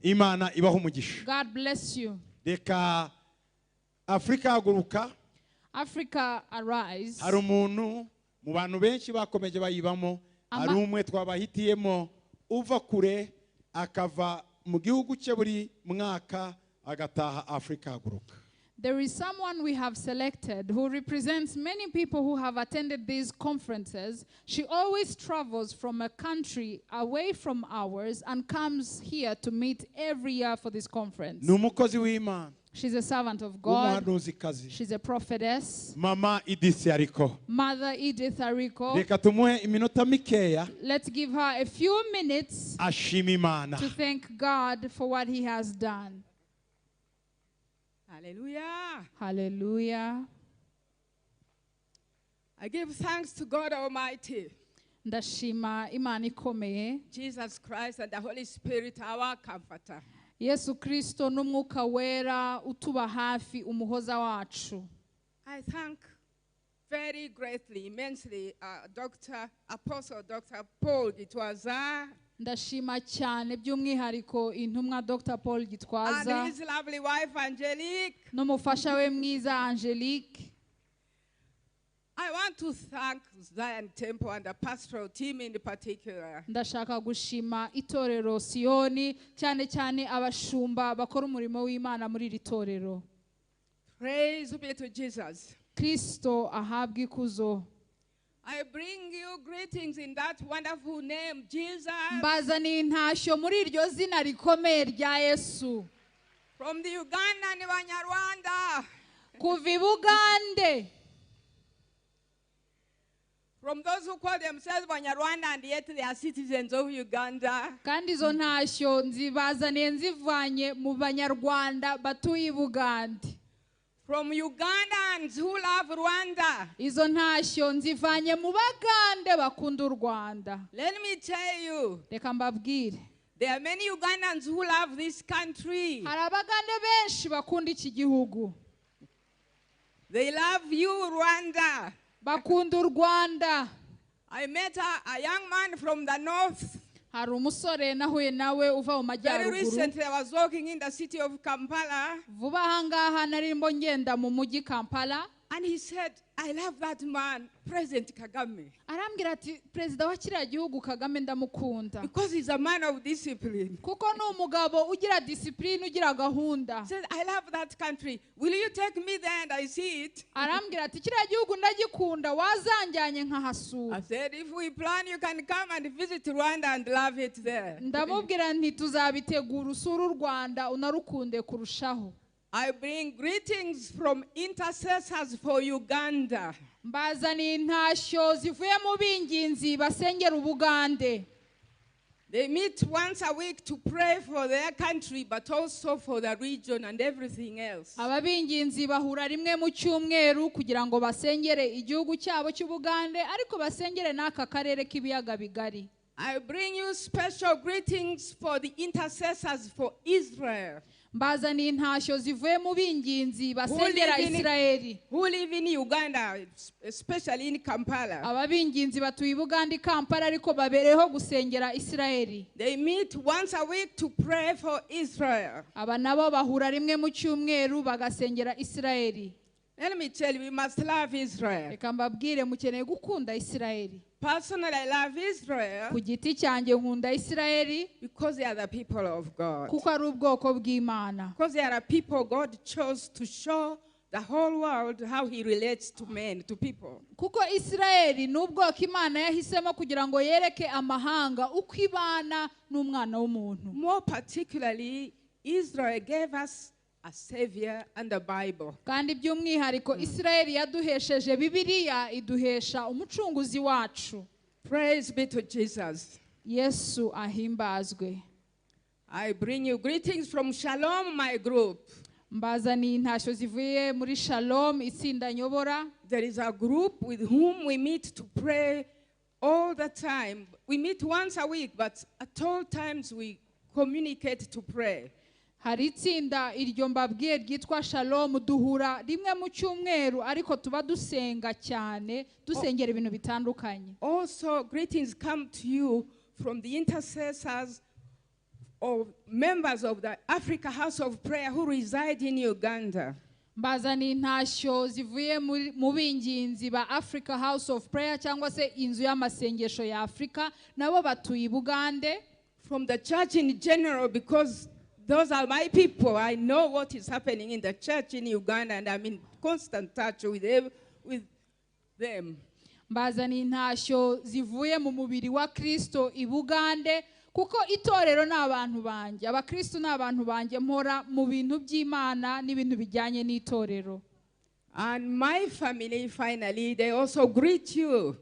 Imana ibaho umugisha. God bless you. Reka Afrika haguruka. Africa arise. Hari umuntu mu bantu benshi bakomeje bayibamo, hari umwe twabahitiyemo uva kure akava mu gihugu cye buri mwaka agataha Afrika haguruka. There is someone we have selected who represents many people who have attended these conferences. She always travels from a country away from ours and comes here to meet every year for this conference. Ni umukozi w'Imana. She's a servant of God. Umuhanuzikazi. She's a prophetess. Mama Edith Ariko. Mother Edith Ariko. Reka tumuhe iminota mikeya. Let's give her a few minutes Ashima Imana. to thank God for what He has done. Hallelujah. Hallelujah. I give thanks to God Almighty, Ndashima Imana ikomeye. Jesus Christ and the Holy Spirit, our comforter. Yesu Kristo n'umwuka wera utuba hafi umuhoza wacu. I thank very greatly, immensely, Apostle Dr. Paul Gitwaza Ndashima cyane by'umwihariko intumwa Dr. Paul Gitwaza and his lovely wife Angelique. n'umufasha we mwiza Angelique. I want to thank Zion Temple and the pastoral team in particular. Ndashaka gushima itorero Siyoni cyane cyane abashumba bakora umurimo w'Imana muri iri torero. Praise be to Jesus. Kristo ahabwe ikuzo. I bring you greetings in that wonderful name, Jesus. Mbazaniye intashyo muri iryo zina rikomeye rya Yesu. From the Uganda and Banyarwanda. Kuva i Bugande. From those who call themselves Banyarwanda and yet they are citizens of Uganda. Kandi izo ntashyo nzibazaniye nzivanye mu Banyarwanda batuye i Bugande. From Ugandans who love Rwanda. Izo ntashyo nzivanye mu Bagande bakunda u Rwanda. Let me tell you. Reka mbabwire. There are many Ugandans who love this country. Hari Abagande benshi bakunda iki gihugu. They love you, Rwanda. Bakunda u Rwanda. I met a young man from the north. Hari umusore nahuye nawe uva mu Very majyaruguru. recently I was walking in the city of Kampala. Vuba ahangaha narimo ngenda mu mujyi Kampala. And he said, I love that man, President Kagame. Arambwira ati perezida wa kiriya gihugu Kagame ndamukunda. Because he's a man of discipline. Kuko ni umugabo ugira discipline ugira gahunda. He said, I love that country. Will you take me there and I see it? Arambwira ati kiriya gihugu ndagikunda wazanjyanye nkahasura. I said, if we plan, you can come and visit Rwanda and love it there. Ndamubwira nti tuzabitegura usura u Rwanda unarukunde kurushaho. I bring greetings from intercessors for Uganda. Mbazaniye intashyo zivuye mu binginzi basengera Ubugande. They meet once a week to pray for their country, but also for the region and everything else. Aba binginzi bahura rimwe mu cyumweru kugira ngo basengere igihugu cyabo cy'Ubugande ariko basengere n'aka karere k'ibiyaga bigari. I bring you special greetings for the intercessors for Israel. Mbazaniye intashyo zivuye mu binginzi basengera Israeli. Who live in Uganda, especially in Kampala. Aba binginzi batuye Buganda Kampala ariko babereho gusengera Israeli. They meet once a week to pray for Israel. Aba nabo bahura rimwe mu cyumweru bagasengera Israeli. Let me tell you, we must love Israel. Reka mbabwire mukeneye gukunda Israeli. Personally, I love Israel Ku giti cyanjye nkunda Israeli because they are the people of God. kuko ari ubwoko bw'Imana. Because they are people God chose to show the whole world how He relates to men, to people. Kuko Israeli ni ubwoko Imana yahisemo kugira ngo yereke amahanga uko ibana n'umwana w'umuntu. More particularly, Israel gave us a Savior and the Bible. Kandi by'umwihariko Israeli yaduhesheje Bibiliya iduhesha umucunguzi wacu. Praise be to Jesus. Yesu ahimbazwe. I bring you greetings from Shalom, my group. Mbazaniye intashyo zivuye muri Shalom itsinda nyobora. There is a group with whom we meet to pray all the time. We meet once a week, but at all times we communicate to pray. Hari itsinda iryo mbabwiye ryitwa Shalom duhura rimwe mu cyumweru ariko tuba dusenga cyane dusengera ibintu bitandukanye. Also, greetings come to you from the intercessors of members of the Africa House of Prayer who reside in Uganda. mbazaniye intashyo zivuye mu binginzi ba Africa House of Prayer cyangwa se inzu y'amasengesho ya Afrika nabo batuye Bugande. From the church in general, because those are my people. I know what is happening in the church in Uganda, and I'm in constant touch with them. Mbazaniye intashyo zivuye mu mubiri wa Kristo i Bugande kuko itorero n'abantu banjye, abakristo n'abantu banjye mpora mu bintu by'Imana n'ibintu bijyanye n'itorero. And my family, finally, they also greet you.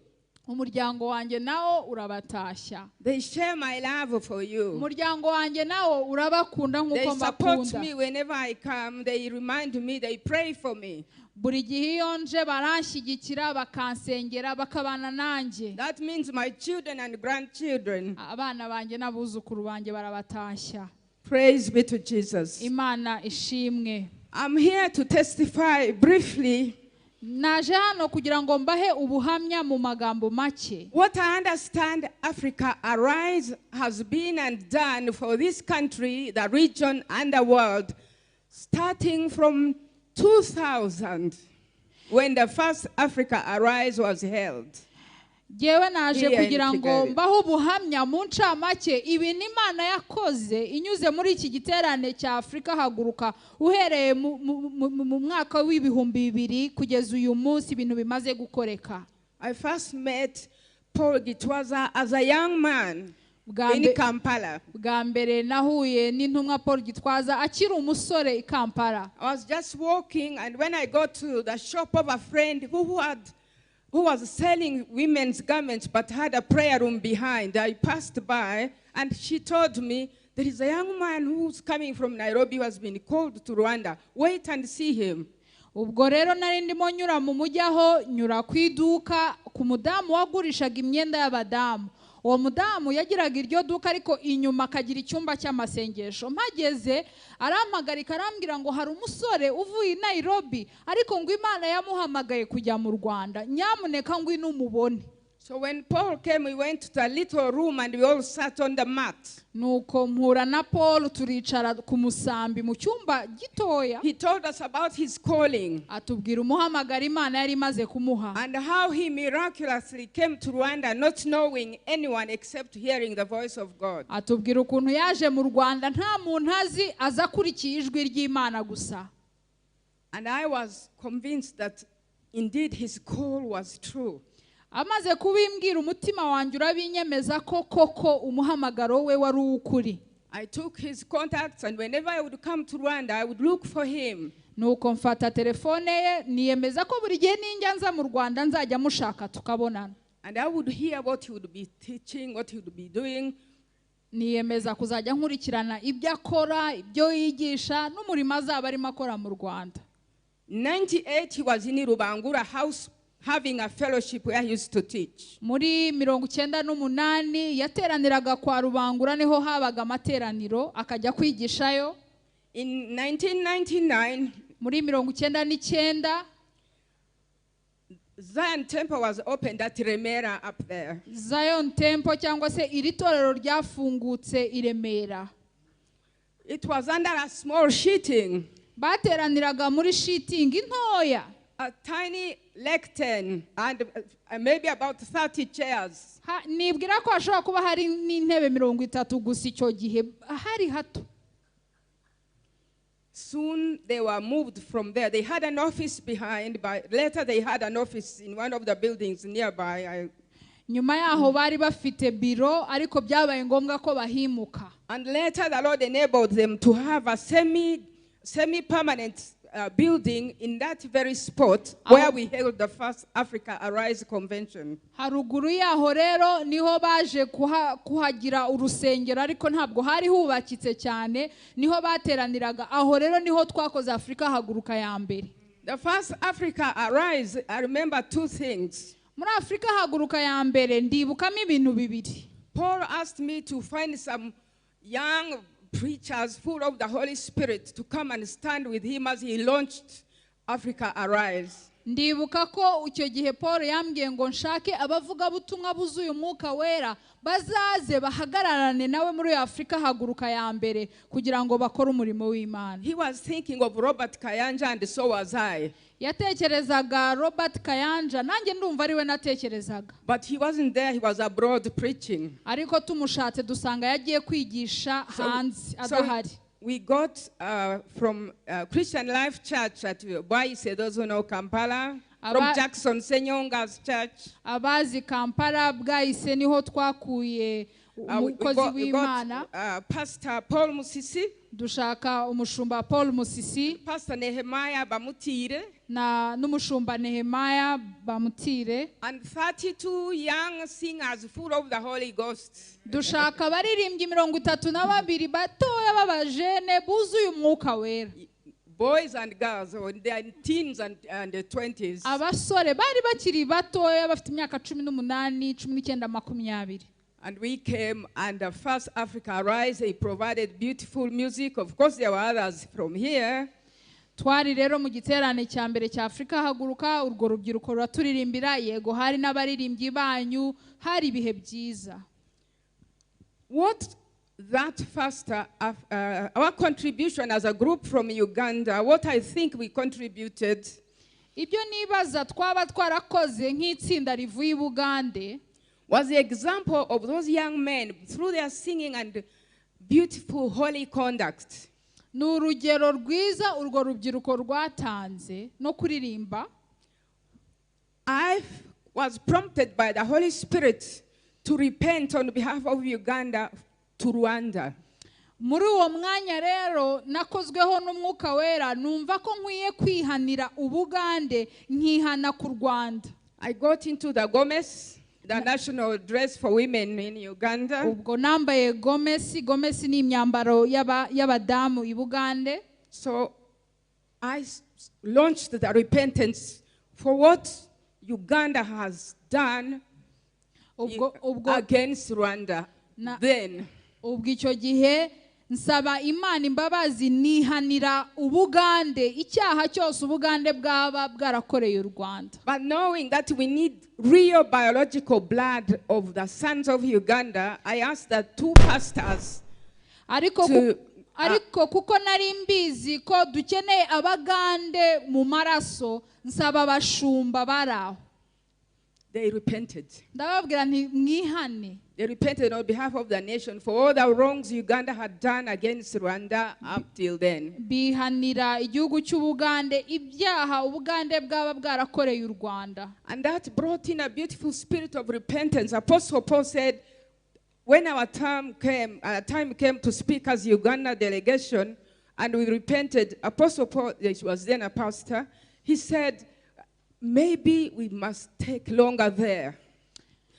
Umuryango wanjye nawo urabatashya. They share my love for you. Umuryango wanjye nawo urabakunda They nkuko support mbakunda. me whenever I come. They remind me, they pray for me. Buri gihe iyo nje baranshyigikira bakansengera bakabana nanjye. That means my children and grandchildren. Abana banjye n'abuzukuru banjye barabatashya. Praise be to Jesus. Imana ishimwe. I'm here to testify briefly. Naje hano kugira ngo mbahe ubuhamya mu magambo make. What I understand Africa Arise has been and done for this country, the region, and the world, starting from 2000, when the first Africa Arise was held. Jewe naje Here in kugira ngo Kigali. mbaho ubuhamya mu ncamake ibi n'Imana yakoze inyuze muri iki giterane cya Afrika Haguruka uhereye mu mwaka w'ibihumbi 2000 kugeza uyu munsi ibintu bimaze gukoreka. I first met Paul Gitwaza as a young man in Kampala. Bwa mbere nahuye n'intumwa Paul Gitwaza akiri umusore i Kampala. I was just walking, and when I got to the shop of a friend who was selling women's garments but had a prayer room behind, I passed by, and she told me, there is a young man who's coming from Nairobi who has been called to Rwanda. Wait and see him. Ubwo rero nari ndimo nyura mu mujyi aho nyura ku iduka ku mudamu wagurishaga imyenda y'abadamu. Uwo mudamu yagiraga iryo duka ariko inyuma akagira icyumba cy'amasengesho. Mpageze arampagarika arambwira ngo hari umusore uvuye i Nairobi ariko ngo Imana yamuhamagaye kujya mu Rwanda. Nyamuneka ngo inumubone. So when Paul came, we went to a little room and we all sat on the mat. Nuko mpura na Paul turicara ku musambi mu cyumba gitoya. He told us about his calling Atubwira umuhamagara Imana yari imaze kumuha. and how he miraculously came to Rwanda not knowing anyone except hearing the voice of God. Atubwira ukuntu yaje mu Rwanda nta muntu azi aza kurikiye ijwi ry'Imana gusa. And I was convinced that indeed his call was true. Amaze kubimbwira umutima wanjye urabinyemeza ko koko umuhamagaro we wari ukuri. I took his contacts, and whenever I would come to Rwanda, I would look for him. Nuko mfata telefone ye niyemeza ko buri gihe ninjya nza mu Rwanda nzajya mushaka tukabonana. And I would hear what he would be teaching, what he would be doing. Niyemeza kuzajya nkurikirana ibyo akora, ibyo yigisha n'umurimo azaba arimo akora mu Rwanda. 98, he was in Rubangura House having a fellowship where he used to teach. Muri 98 yateraniraga kwa Rubangura niho habaga amateraniro akajya kwigishayo. In 1999, Muri 99 Zion Temple was opened at Remera up there. Zion Temple cyangwa se iri torero ryafungutse i Remera. It was under a small sheeting, Bateraniraga muri shiting ntoya. a tiny lectern, and maybe about 30 chairs. Nibwira ko hashobora kuba hari n'intebe 30 gusa icyo gihe hari hato. Soon they were moved from there. They had an office behind, but later they had an office in one of the buildings nearby. Nyuma yaho bari bafite biro ariko byabaye ngombwa ko bahimuka. And later the Lord enabled them to have a semi-permanent building in that very spot where we held the first Africa Arise convention. Haruguru yaho rero niho baje kuhagira urusengero ariko ntabwo hari hubakitse cyane, niho bateraniraga. Aho rero niho twakoze Afrika Haguruka ya mbere. The first Africa Arise, I remember two things. Muri Afrika Haguruka ya mbere ndibukamo ibintu bibiri. Paul asked me to find some young preachers full of the Holy Spirit to come and stand with him as he launched Africa Arise. ndibuka ko icyo gihe Paul yambwiye ngo nshake abavugabutumwa buzuye umwuka wera bazaze bahagararane nawe muri Afrika haguruka ya mbere kugira ngo bakore umurimo w'Imana. He was thinking of Robert Kayanja, and so was I. Yatekerezaga Robert Kayanja, nanjye ndumva ari we natekerezaga. But he wasn't there, he was abroad preaching. Ariko tumushatse dusanga yagiye kwigisha hanze adahari. We got from Christian Life Church at Bwaise, those who know Kampala, from Jackson Senyonga's church. Abazi Kampala Bwaise niho twakuye umukozi w'Imana. Pastor Paul Musisi. Dushaka umushumba Paul Musisi. Pastor Nehemiah Bamutire. Na n'umushumba Nehemiah Bamutire. And 32 young singers full of the Holy Ghost. Dushaka abaririmbyi 32 batoya b'abajene buzuye umwuka wera. Boys and girls, in their teens and 20s. Abasore bari bakiri batoya bafite imyaka 18, 19, 20. And we came, and First Africa Rise, they provided beautiful music. Of course, there were others from here. Twari rero mu giterane cya mbere cya Afrika haguruka, urwo rubyiruko ruturirimbira, yego hari n'abaririmbyi banyu, hari ibihe byiza. What that first, our contribution as a group from Uganda, what I think we contributed, ibyo nibaza twaba twarakoze nk'itsinda rivuye Bugande, was the example of those young men through their singing and beautiful holy conduct. N'urugero rwiza urwo rubyiruko rwatanze no kuririmba. I was prompted by the Holy Spirit to repent on behalf of Uganda to Rwanda. Muri uwo mwanya rero nakozweho n'umwuka wera numva ko nkwiye kwihanira Ubugande nkihana ku Rwanda. I got into the Gomez, the national dress for women in Uganda. Ubwo nambaye Gomez ni imyambaro y'abadamu i Bugande. So I launched the repentance for what Uganda has done against Rwanda. Then ubwo icyo gihe nsaba Imana imbabazi nihanira Ubugande icyaha cyose Ubugande bwaba bwarakoreye u Rwanda. But knowing that we need real biological blood of the sons of Uganda, I asked the two pastors ariko kuko nari mbizi ko dukeneye Abagande mu maraso, nsaba abashumba baraho. They repented. Ndababwira nti mwihane. They repented on behalf of the nation for all the wrongs Uganda had done against Rwanda up till then. Bihanira igihugu cy'Ubugande ibyaha Ubugande bwaba bwarakoreye u Rwanda. And that brought in a beautiful spirit of repentance. Apostle Paul said, when our time came to speak as Uganda delegation, and we repented, Apostle Paul, he was then a pastor, he said, maybe we must take longer there.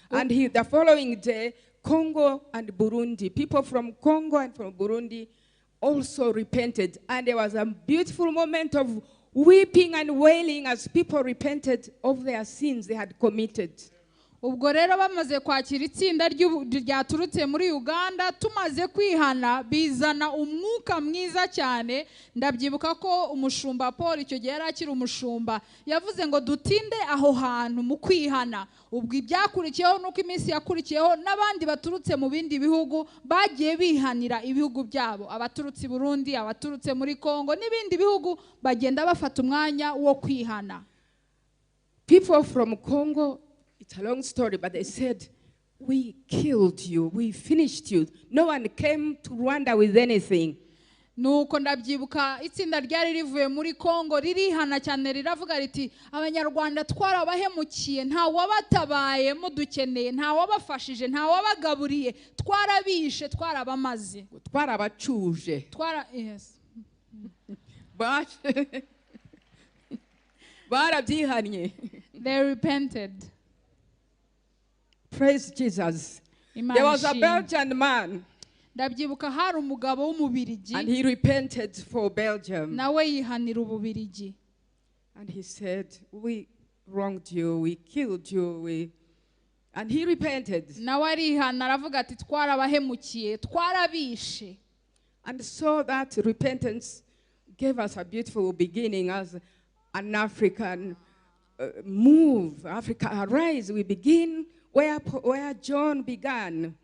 And the following day, Congo and Burundi, people from Congo and from Burundi also repented. And there was a beautiful moment of weeping and wailing as people repented of their sins they had committed. Ubwo rero bamaze kwakira itsinda ryaturutse muri Uganda, tumaze kwihana bizana umwuka mwiza cyane. Ndabyibuka ko umushumba Paul icyo gihe yarakira umushumba yavuze ngo dutinde aho hantu mu kwihana. Ubwo ibyakurikiyeho nuko iminsi yakurikiyeho n'abandi baturutse mu bindi bihugu bagiye bihanira ibihugu byabo, abaturutse i Burundi, abaturutse muri Congo n'ibindi bihugu bagenda bafata umwanya wo kwihana. People from Congo, it's a long story, but they said, we killed you, we finished you. No one came to Rwanda with anything. Nuko ndabyibuka itsinda ryari rivuye muri Congo ririhana cyane riravuga riti Abanyarwanda twarabahemukiye, nta wabatabaye mudukeneye, nta wabafashije, nta wabagaburiye, twarabishe, twarabamaze, twarabacuje, yes. Barabyihanye. They repented. Praise Jesus. There was a Belgian man. Ndabyibuka hari umugabo w'Umubirigi. And he repented for Belgium. Nawe yihanira Ububirigi. And he said, we wronged you, we killed you, and he repented. Nawe arihana aravuga ati twarabahemukiye, twarabishe. And so that repentance gave us a beautiful beginning as an African move. Africa, arise. We begin where John began.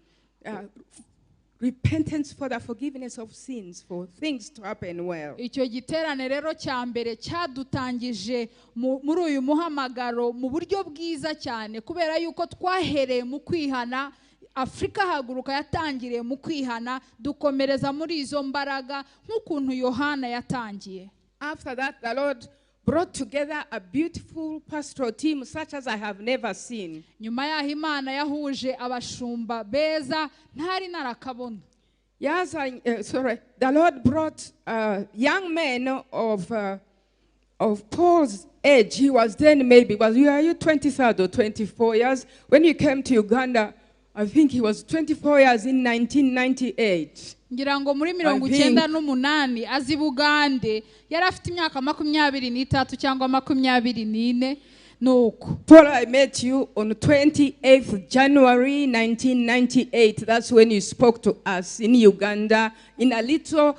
Repentance for the forgiveness of sins, for things to happen well. Icyo giterane rero cya mbere cyadutangije muri uyu muhamagaro mu buryo bwiza cyane kubera yuko twahereye mu kwihana. Afrika haguruka yatangiriye mu kwihana, dukomereza muri izo mbaraga nk'ukuntu Yohana yatangiye. After that, the Lord brought together a beautiful pastoral team such as I have never seen. Nyuma yaho Imana yahuje abashumba beza ntari narakabona. Yes, the Lord brought young men of Paul's age. He was then maybe, were you 23 or 24 years? When you came to Uganda, I think he was 24 years in 1998. Ngira ngo muri 98 azi Bugande yari afite imyaka 23 cyangwa 24 nuko. Paul, I met you on 28th January 1998. That's when you spoke to us in Uganda in a little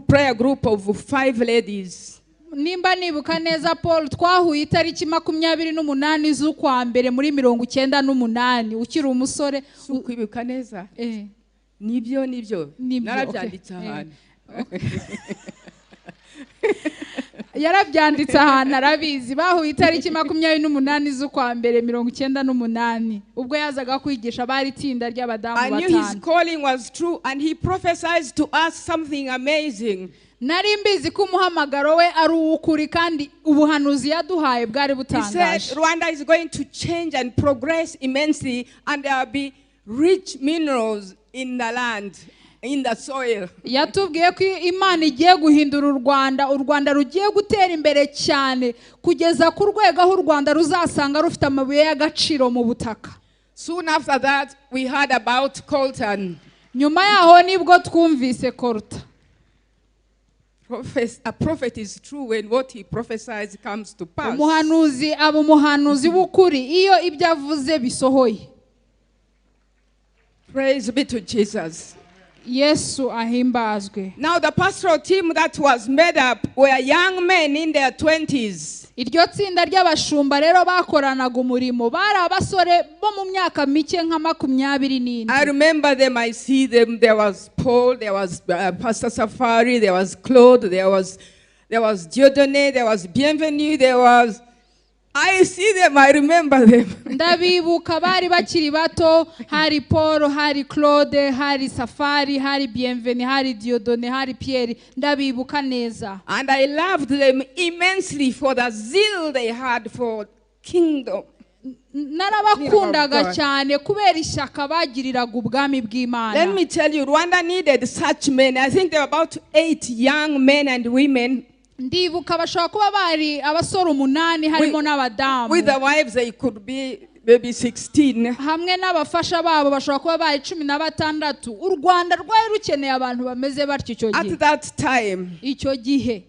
prayer group of 5 ladies. Nimba nibuka neza Paul, twahuye itariki 28 z'ukwa mbere muri 98 ukiri umusore. Ukwibuka neza? Nibyo narabyanditse ahantu. Yarabyanditse ahantu arabizi. Bahuye itariki 28 z'ukwa mbere 98 ubwo yazaga kwigisha bari itsinda ry'abadamu batanu. I knew his calling was true and he prophesied to us something amazing. Nari mbizi ko umuhamagaro we ari uw'ukuri kandi ubuhanuzi yaduhaye bwari butangaje. He said Rwanda is going to change and progress immensely and there will be rich minerals in the land, in the soil. Yatubwiye ko Imana igiye guhindura u Rwanda rugiye gutera imbere cyane kugeza ku rwego aho u Rwanda ruzasanga rufite amabuye y'agaciro mu butaka. Soon after that we heard about Colton. Nyuma yaho nibwo twumvise Colton. A prophet is true when what he prophesies comes to pass. Umuhanuzi aba umuhanuzi w'ukuri iyo ibyo avuze bisohoye. Praise be to Jesus. Yesu ahimbazwe. Now the pastoral team that was made up were young men in their 20s. Iryo tsinda ry'abashumba rero bakoranaga umurimo bari abasore bo mu myaka mike nka 24. I remember them, I see them. There was Paul, there was Pastor Safari, there was Claude, there was Dieudonné, there was Bienvenue, there was... I see them, I remember them. Ndabibuka bari bakiri bato, hari Paul, hari Claude, hari Safari, hari Bienvenue, hari Dieudonné, hari Pierre. Ndabibuka neza. And I loved them immensely for the zeal they had for kingdom. Narabakundaga cyane kubera ishyaka bagiriraga ubwami bw'Imana. Let me tell you, Rwanda needed such men. I think there were about 8 young men and women. Ndibuka bashobora kuba bari abasore 8 harimo n'abadamu. With the wives they could be maybe 16. Hamwe n'abafasha babo bashobora kuba bari 16. U Rwanda rwari rukeneye abantu bameze batyo icyo gihe. At that time, icyo gihe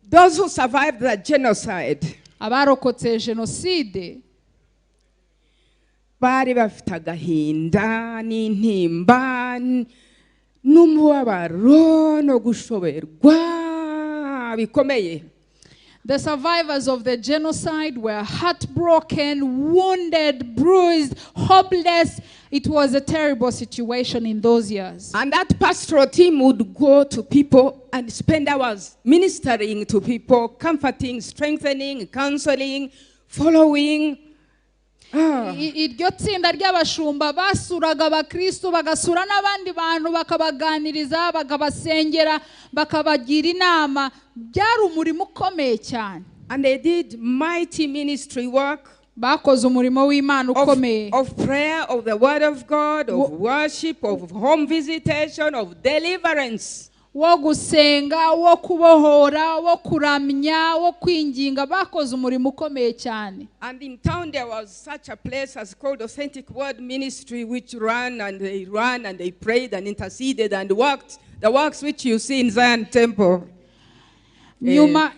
those who survived the genocide, abarokotse jenoside, bari bafite agahinda n'intimba n'umubabaro no gushoberwa bikomeye. The survivors of the genocide were heartbroken, wounded, bruised, hopeless. It was a terrible situation in those years. And that pastoral team would go to people and spend hours ministering to people, comforting, strengthening, counseling, following. Iryo tsinda ry'abashumba basuraga abakristo bagasura n'abandi bantu bakabaganiriza bakabasengera bakabagira inama. Byari umurimo ukomeye cyane. And they did mighty ministry work. Bakoze umurimo w'Imana ukomeye. Of prayer, of the word of God, of worship, of home visitation, of deliverance. Wo gusenga, wo kubohora, wo kuramya, wo kwinginga, bakoze umurimo ukomeye cyane. And in town there was such a place as called Authentic Word Ministry, which ran and they prayed and interceded and worked the works which you see in Zion Temple. Nyuma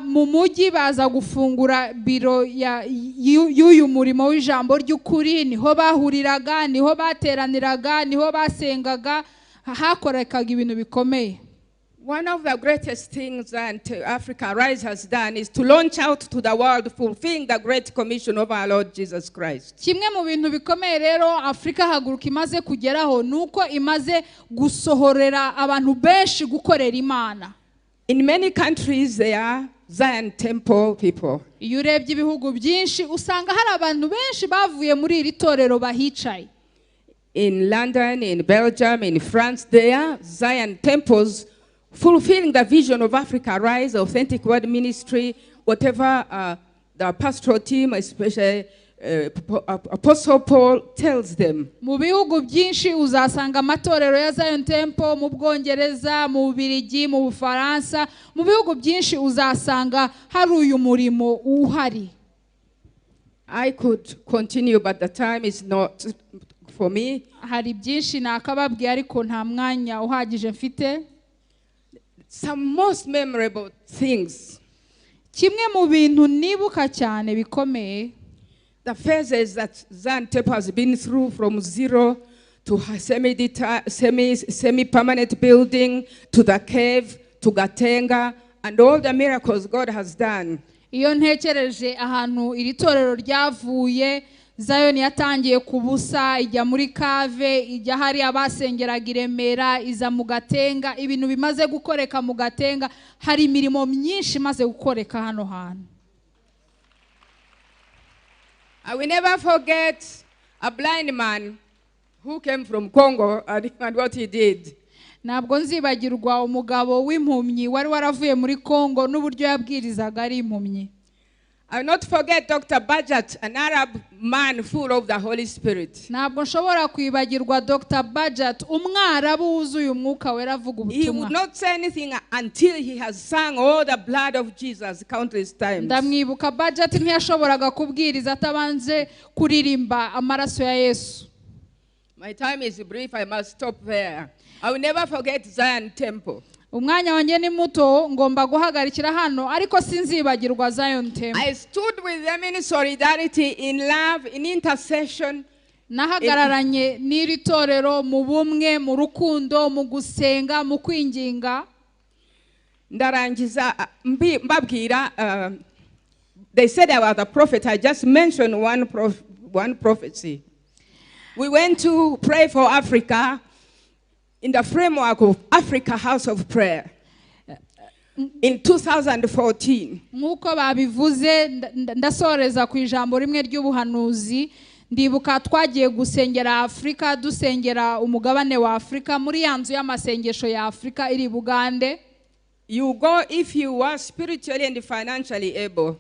mu mujyi baza gufungura biro y'uyu murimo w'ijambo ry'ukuri, niho bahuriraga, niho bateraniraga, niho basengaga, hakorekaga ibintu bikomeye. One of the greatest things that Africa Rise has done is to launch out to the world, fulfilling the great commission of our Lord Jesus Christ. kimwe mu bintu bikomeye rero Afrika Haguruka imaze kugeraho nuko imaze gusohorera abantu benshi gukorera Imana. In many countries there are Zion Temple people. Iyo urebye ibihugu byinshi usanga hari abantu benshi bavuye muri iri torero bahicaye. In London, in Belgium, in France, there are Zion temples fulfilling the vision of Africa Rise, authentic word ministry, whatever the pastoral team, especially Apostle Paul, tells them. Mu bihugu byinshi uzasanga amatorero ya Zion Temple mu Bwongereza, mu Bubiligi, mu Bufaransa, mu bihugu byinshi uzasanga hari uyu murimo uhari. I could continue, but the time is not for me. Hari byinshi nakababwiye ariko nta mwanya uhagije mfite. Some most memorable things. Kimwe mu bintu nibuka cyane bikomeye, The phases that Zion Temple has been through from zero to semi-permanent building, to the cave, to Gatenga, and all the miracles God has done. iyo ntekereje ahantu iri torero ryavuye, Zion yatangiye kubusa, ijya muri kave, ijya hari abasengeraga i Remera, iza mu Gatenga, ibintu bimaze gukoreka mu Gatenga, hari imirimo myinshi imaze gukoreka hano hantu. I will never forget a blind man who came from Congo and what he did. Ntabwo nzibagirwa umugabo w'impumyi wari waravuye muri Congo n'uburyo yabwirizaga ari impumyi. I will not forget Dr. Bajat, an Arab man full of the Holy Spirit. Ntabwo nshobora kwibagirwa Dr. Bajat, umwarabu wuzuye umwuka wera avuga He would ubutumwa. not say anything until he has sung all the blood of Jesus countless times. Ndamwibuka Bajat ntiyashoboraga kubwiriza atabanje kuririmba amaraso ya Yesu. My time is brief, I must stop there. I will never forget Zion Temple. Umwanya wanjye ni muto ngomba guhagarikira hano ariko sinzibagirwa Zion Temple. I stood with them in solidarity, in love, in intercession. Nahagararanye n'iri torero mu bumwe, mu rukundo, mu gusenga, mu kwinginga. Ndarangiza mbabwira, they said I was a prophet. I just mentioned one prophecy. We went to pray for Africa in the framework of Africa House of Prayer in 2014. Nk'uko babivuze ndasoreza ku ijambo rimwe ry'ubuhanuzi, ndibuka twagiye gusengera Afrika, dusengera umugabane wa Afrika muri yanzu y'amasengesho ya Afrika iri Bugande. You go if you are spiritually and financially able.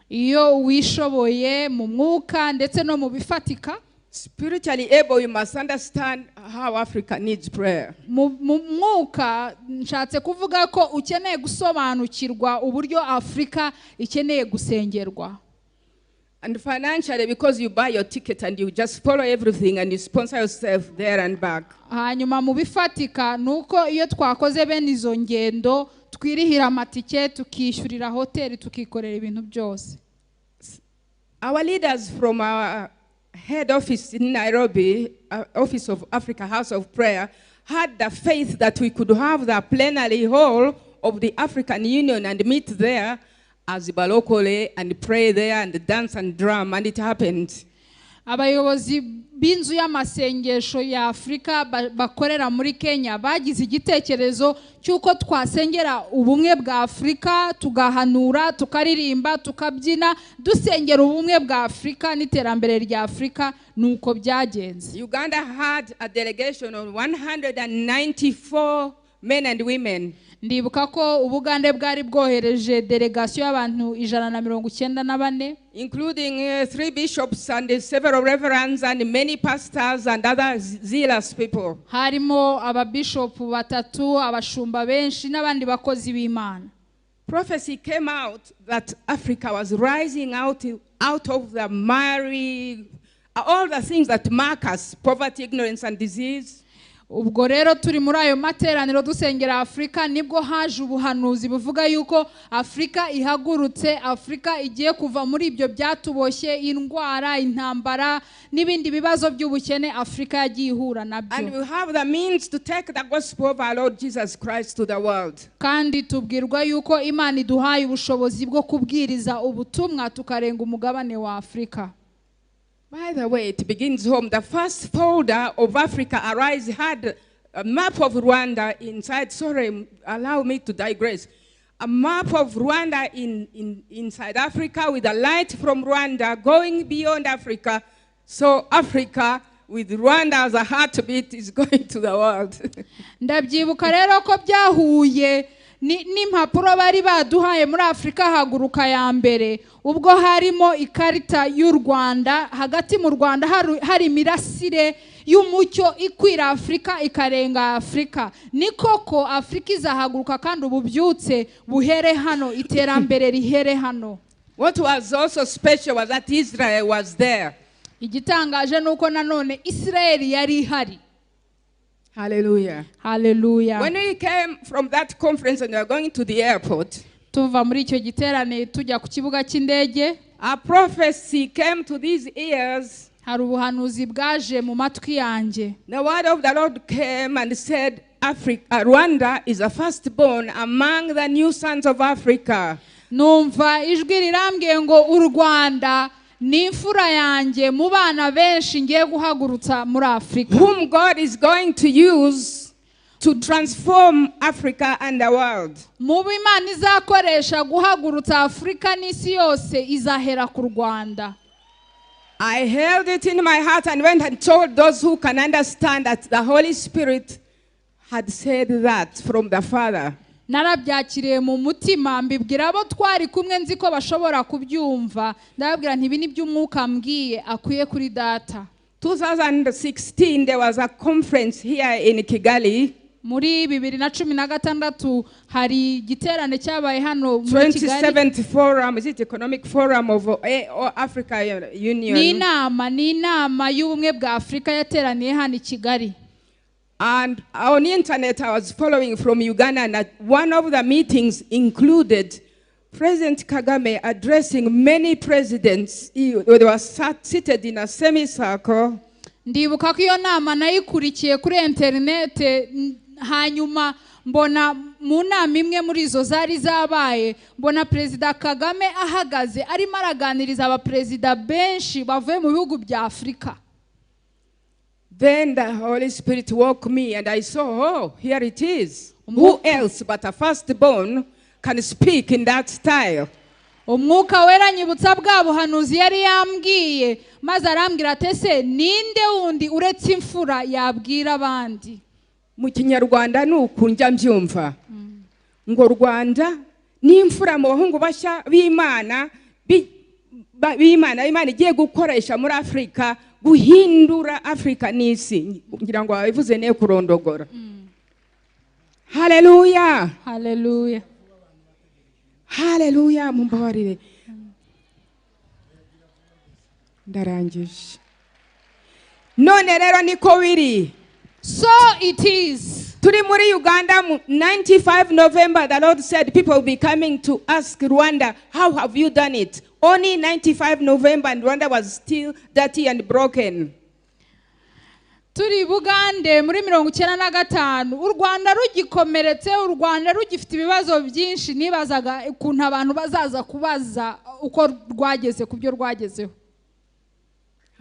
Iyo wishoboye mu mwuka ndetse no mu bifatika. Spiritually able, you must understand how Africa needs prayer. Mu mwuka nshatse kuvuga ko ukeneye gusobanukirwa uburyo Afrika ikeneye gusengerwa. And financially, because you buy your ticket and you just follow everything and you sponsor yourself there and back. Hanyuma mu bifatika nuko iyo twakoze bene izo ngendo twirihira amatike, tukishyurira hoteli, tukikorera ibintu byose. Our leaders from our head office in Nairobi, Office of Africa House of Prayer, had the faith that we could have the plenary hall of the African Union and meet there as Balokole and pray there and dance and drum, and it happened. Abayobozi b'inzu y'amasengesho ya Afrika bakorera muri Kenya bagize igitekerezo cyuko twasengera ubumwe bwa Afrika, tugahanura, tukaririmba, tukabyina, dusengera ubumwe bwa Afrika n'iterambere rya Afrika. Nuko byagenze. Uganda had a delegation of 194 men and women. Ndibuka ko Ubugande bwari bwohereje delegation y'abantu 194, including 3 bishops and several reverends and many pastors and other zealous people. Harimo ababishop batatu, abashumba benshi n'abandi bakozi b'Imana. Prophecy came out that Africa was rising out of the miry, all the things that mark us, poverty, ignorance and disease. ubwo rero turi muri ayo materaniro dusengera Afurika, nibwo haje ubuhanuzi buvuga yuko Afurika ihagurutse, Afurika igiye kuva muri ibyo byatuboshye, indwara, intambara n'ibindi bibazo by'ubukene Afurika yagiye ihura And nabyo. we have the means to take the gospel of our Lord Jesus Christ to the world. Kandi tubwirwa yuko Imana iduhaye ubushobozi bwo kubwiriza ubutumwa tukarenga umugabane wa Afurika. By the way, it begins home. The first folder of Africa Arise had a map of Rwanda inside. Sorry, allow me to digress. A map of Rwanda inside Africa with a light from Rwanda going beyond Africa. So Africa, with Rwanda as a heartbeat, is going to the world. Ndabyibuka rero ko byahuye n'impapuro bari baduhaye muri Afurika haguruka ya mbere, ubwo harimo ikarita y'u Rwanda, hagati mu Rwanda hari imirasire y'umucyo ikwira Afurika ikarenga Afurika. Ni koko Afurika izahaguruka kandi ububyutse buhere hano, iterambere rihere hano. What was also special was that Israel was there. Igitangaje nuko nanone Israeli yari ihari. Hallelujah. Hallelujah. When we came from that conference and we were going to the airport, tuva muri icyo giterane tujya ku kibuga cy'indege, a prophecy came to these ears. hari ubuhanuzi bwaje mu matwi yanjye. The word of the Lord came and said, Rwanda is a firstborn among the new sons of Africa. Numva ijwi rirambwiye ngo u Rwanda ni imfura yanjye mu bana benshi ngiye guhagurutsa muri Afurika. Whom God is going to use to transform Africa and the world. Mu Imana izakoresha guhagurutsa Afurika n'isi yose izahera ku Rwanda. I held it in my heart and went and told those who can understand that the Holy Spirit had said that from the Father. Narabyakiriye mu mutima, mbibwira abo twari kumwe nzi ko bashobora kubyumva, ndababwira nti ibi ni by'umwuka mbwiye akuye kuri data. 2016 there was a conference here in Kigali. Muri 2016 hari igiterane cyabaye hano muri Kigali. 27th forum, is it economic forum of Africa Union? Ni inama y'ubumwe bwa Afurika yateraniye hano i Kigali. And on the internet I was following from Uganda, and one of the meetings included President Kagame addressing many presidents. They were seated in a semicircle. Ndibuka ko iyo nama nayikurikiye kuri internet, hanyuma mbona mu nama imwe muri izo zari zabaye, mbona Perezida Kagame ahagaze arimo araganiriza abaperezida benshi bavuye mu bihugu bya Afurika. Then the Holy Spirit woke me and I saw, oh, here it is. Who else but a firstborn can speak in that style? Umwuka wera nyibutsa bwa buhanuzi yari yambwiye, maze arambwira ati ese ninde wundi uretse imfura yabwira abandi? Mu Kinyarwanda nuko njya mbyumva. Ngo Rwanda ni imfura mu bahungu bashya b'Imana, Imana igiye gukoresha muri Afrika guhindura Afrika n'isi. Ngira ngo babivuze ne kurondogora. Hallelujah. Hallelujah. Hallelujah, mumbabarire. Ndarangije. None rero niko biri. So it is. Turi muri Uganda 95 November, the Lord said people will be coming to ask Rwanda, how have you done it? Only 95 November and Rwanda was still dirty and broken. Turi Bugande muri 95, u Rwanda rugikomeretse, u Rwanda rugifite ibibazo byinshi, nibazaga ukuntu abantu bazaza kubaza uko rwageze kubyo rwagezeho.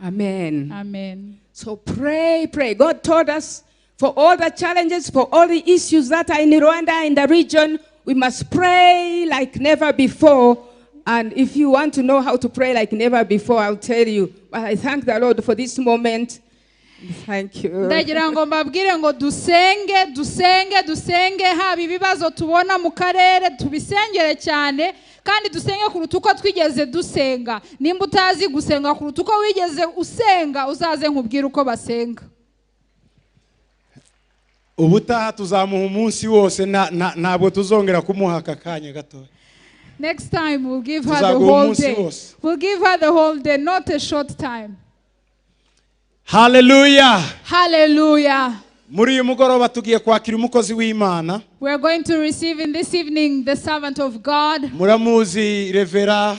Amen. Amen. So pray. God told us for all the challenges, for all the issues that are in Rwanda, in the region, we must pray like never before. And if you want to know how to pray like never before, I'll tell you. But I thank the Lord for this moment. Thank you. Ndagira ngo mbabwire ngo dusenge haba ibibazo tubona mu karere tubisengere cyane, kandi dusenge kuruta uko twigeze dusenga. Nimba utazi gusenga kuruta uko wigeze usenga, uzaze nkubwire uko basenga. Ubutaha tuzamuha umunsi wose, ntabwo tuzongera kumuha akanya gato. Next time we'll give her the whole day. We'll give her the whole day, not a short time. Hallelujah. Hallelujah. muri uyu mugoroba tugiye kwakira umukozi w'Imana. We are going to receive in this evening the servant of God. Muramuzi Revera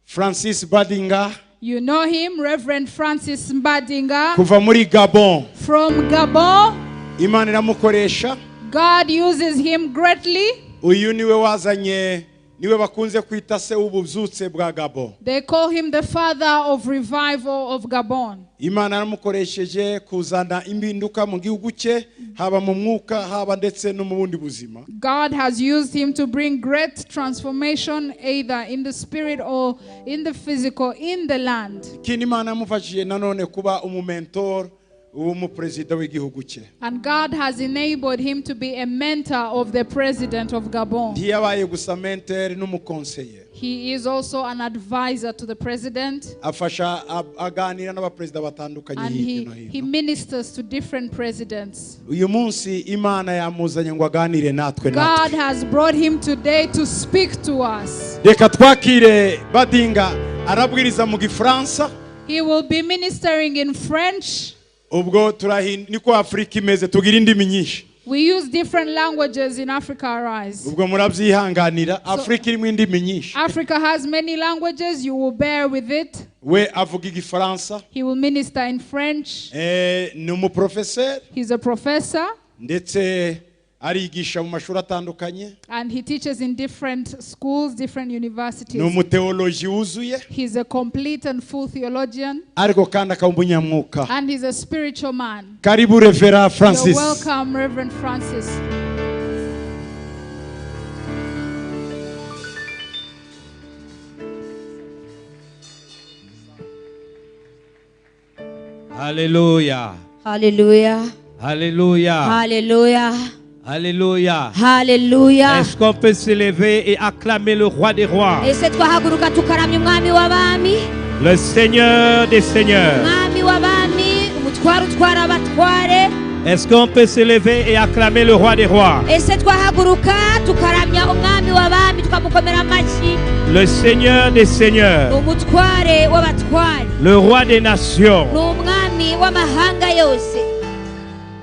Francis Badinga. You know him, Reverend Francis Mbadinga Kuva muri Gabon. from Gabon. Imana iramukoresha. God uses him greatly. Uyu niwe wazanye, niwe bakunze kwita se w'ububyutse bwa Gabon. They call him the father of revival of Gabon. Imana yaramukoresheje kuzana impinduka mu gihugu cye, haba mu mwuka haba ndetse no mu bundi buzima. God has used him to bring great transformation either in the spirit or in the physical in the land. Ikindi Imana yamufashije nanone kuba umumentor w'umuperezida w'igihugu cye. And God has enabled him to be a mentor of the president of Gabon. Ntiyabaye gusa mentor n'umukonseye. He is also an advisor to the president. Afasha aganira n'abaperezida batandukanye And hirya no he hino. ministers to different presidents. Uyu munsi Imana yamuzanye ngo aganire natwe God has brought him today to speak to us. Reka twakire Badinga arabwiriza mu Gifaransa. He will be ministering in French. Ubwo niko Afrika imeze tugira indimi nyinshi. We use different languages in Africa Arise. Ubwo murabyihanganira Afrika irimo indimi nyinshi. Africa has many languages, you will bear with it. We avuga Igifaransa. He will minister in French. Ni umuprofeseri. He's a professor. Ndetse arigisha mu mashuri atandukanye. And he teaches in different schools, different universities. Ni umuteoloji wuzuye. He's a complete and full theologian. Ariko kandi akaba umunyamwuka. And he's a spiritual man. Karibu Revera Francis. You're welcome, Reverend Francis. Alléluia. Alléluia. Alléluia. Alléluia. Alléluia. Alléluia. Est-ce qu'on peut se lever et acclamer le roi des rois, Ese twahaguruka tukaramya umwami w'abami, le Seigneur des seigneurs? umwami w'abami, umutware utwara abatware. Est-ce qu'on peut se lever et acclamer le roi des rois, Ese twahaguruka tukaramya umwami w'abami tukamukomera amashyi, le Seigneur des seigneurs, umutware w'abatware, le roi des nations, n'umwami w'amahanga yose,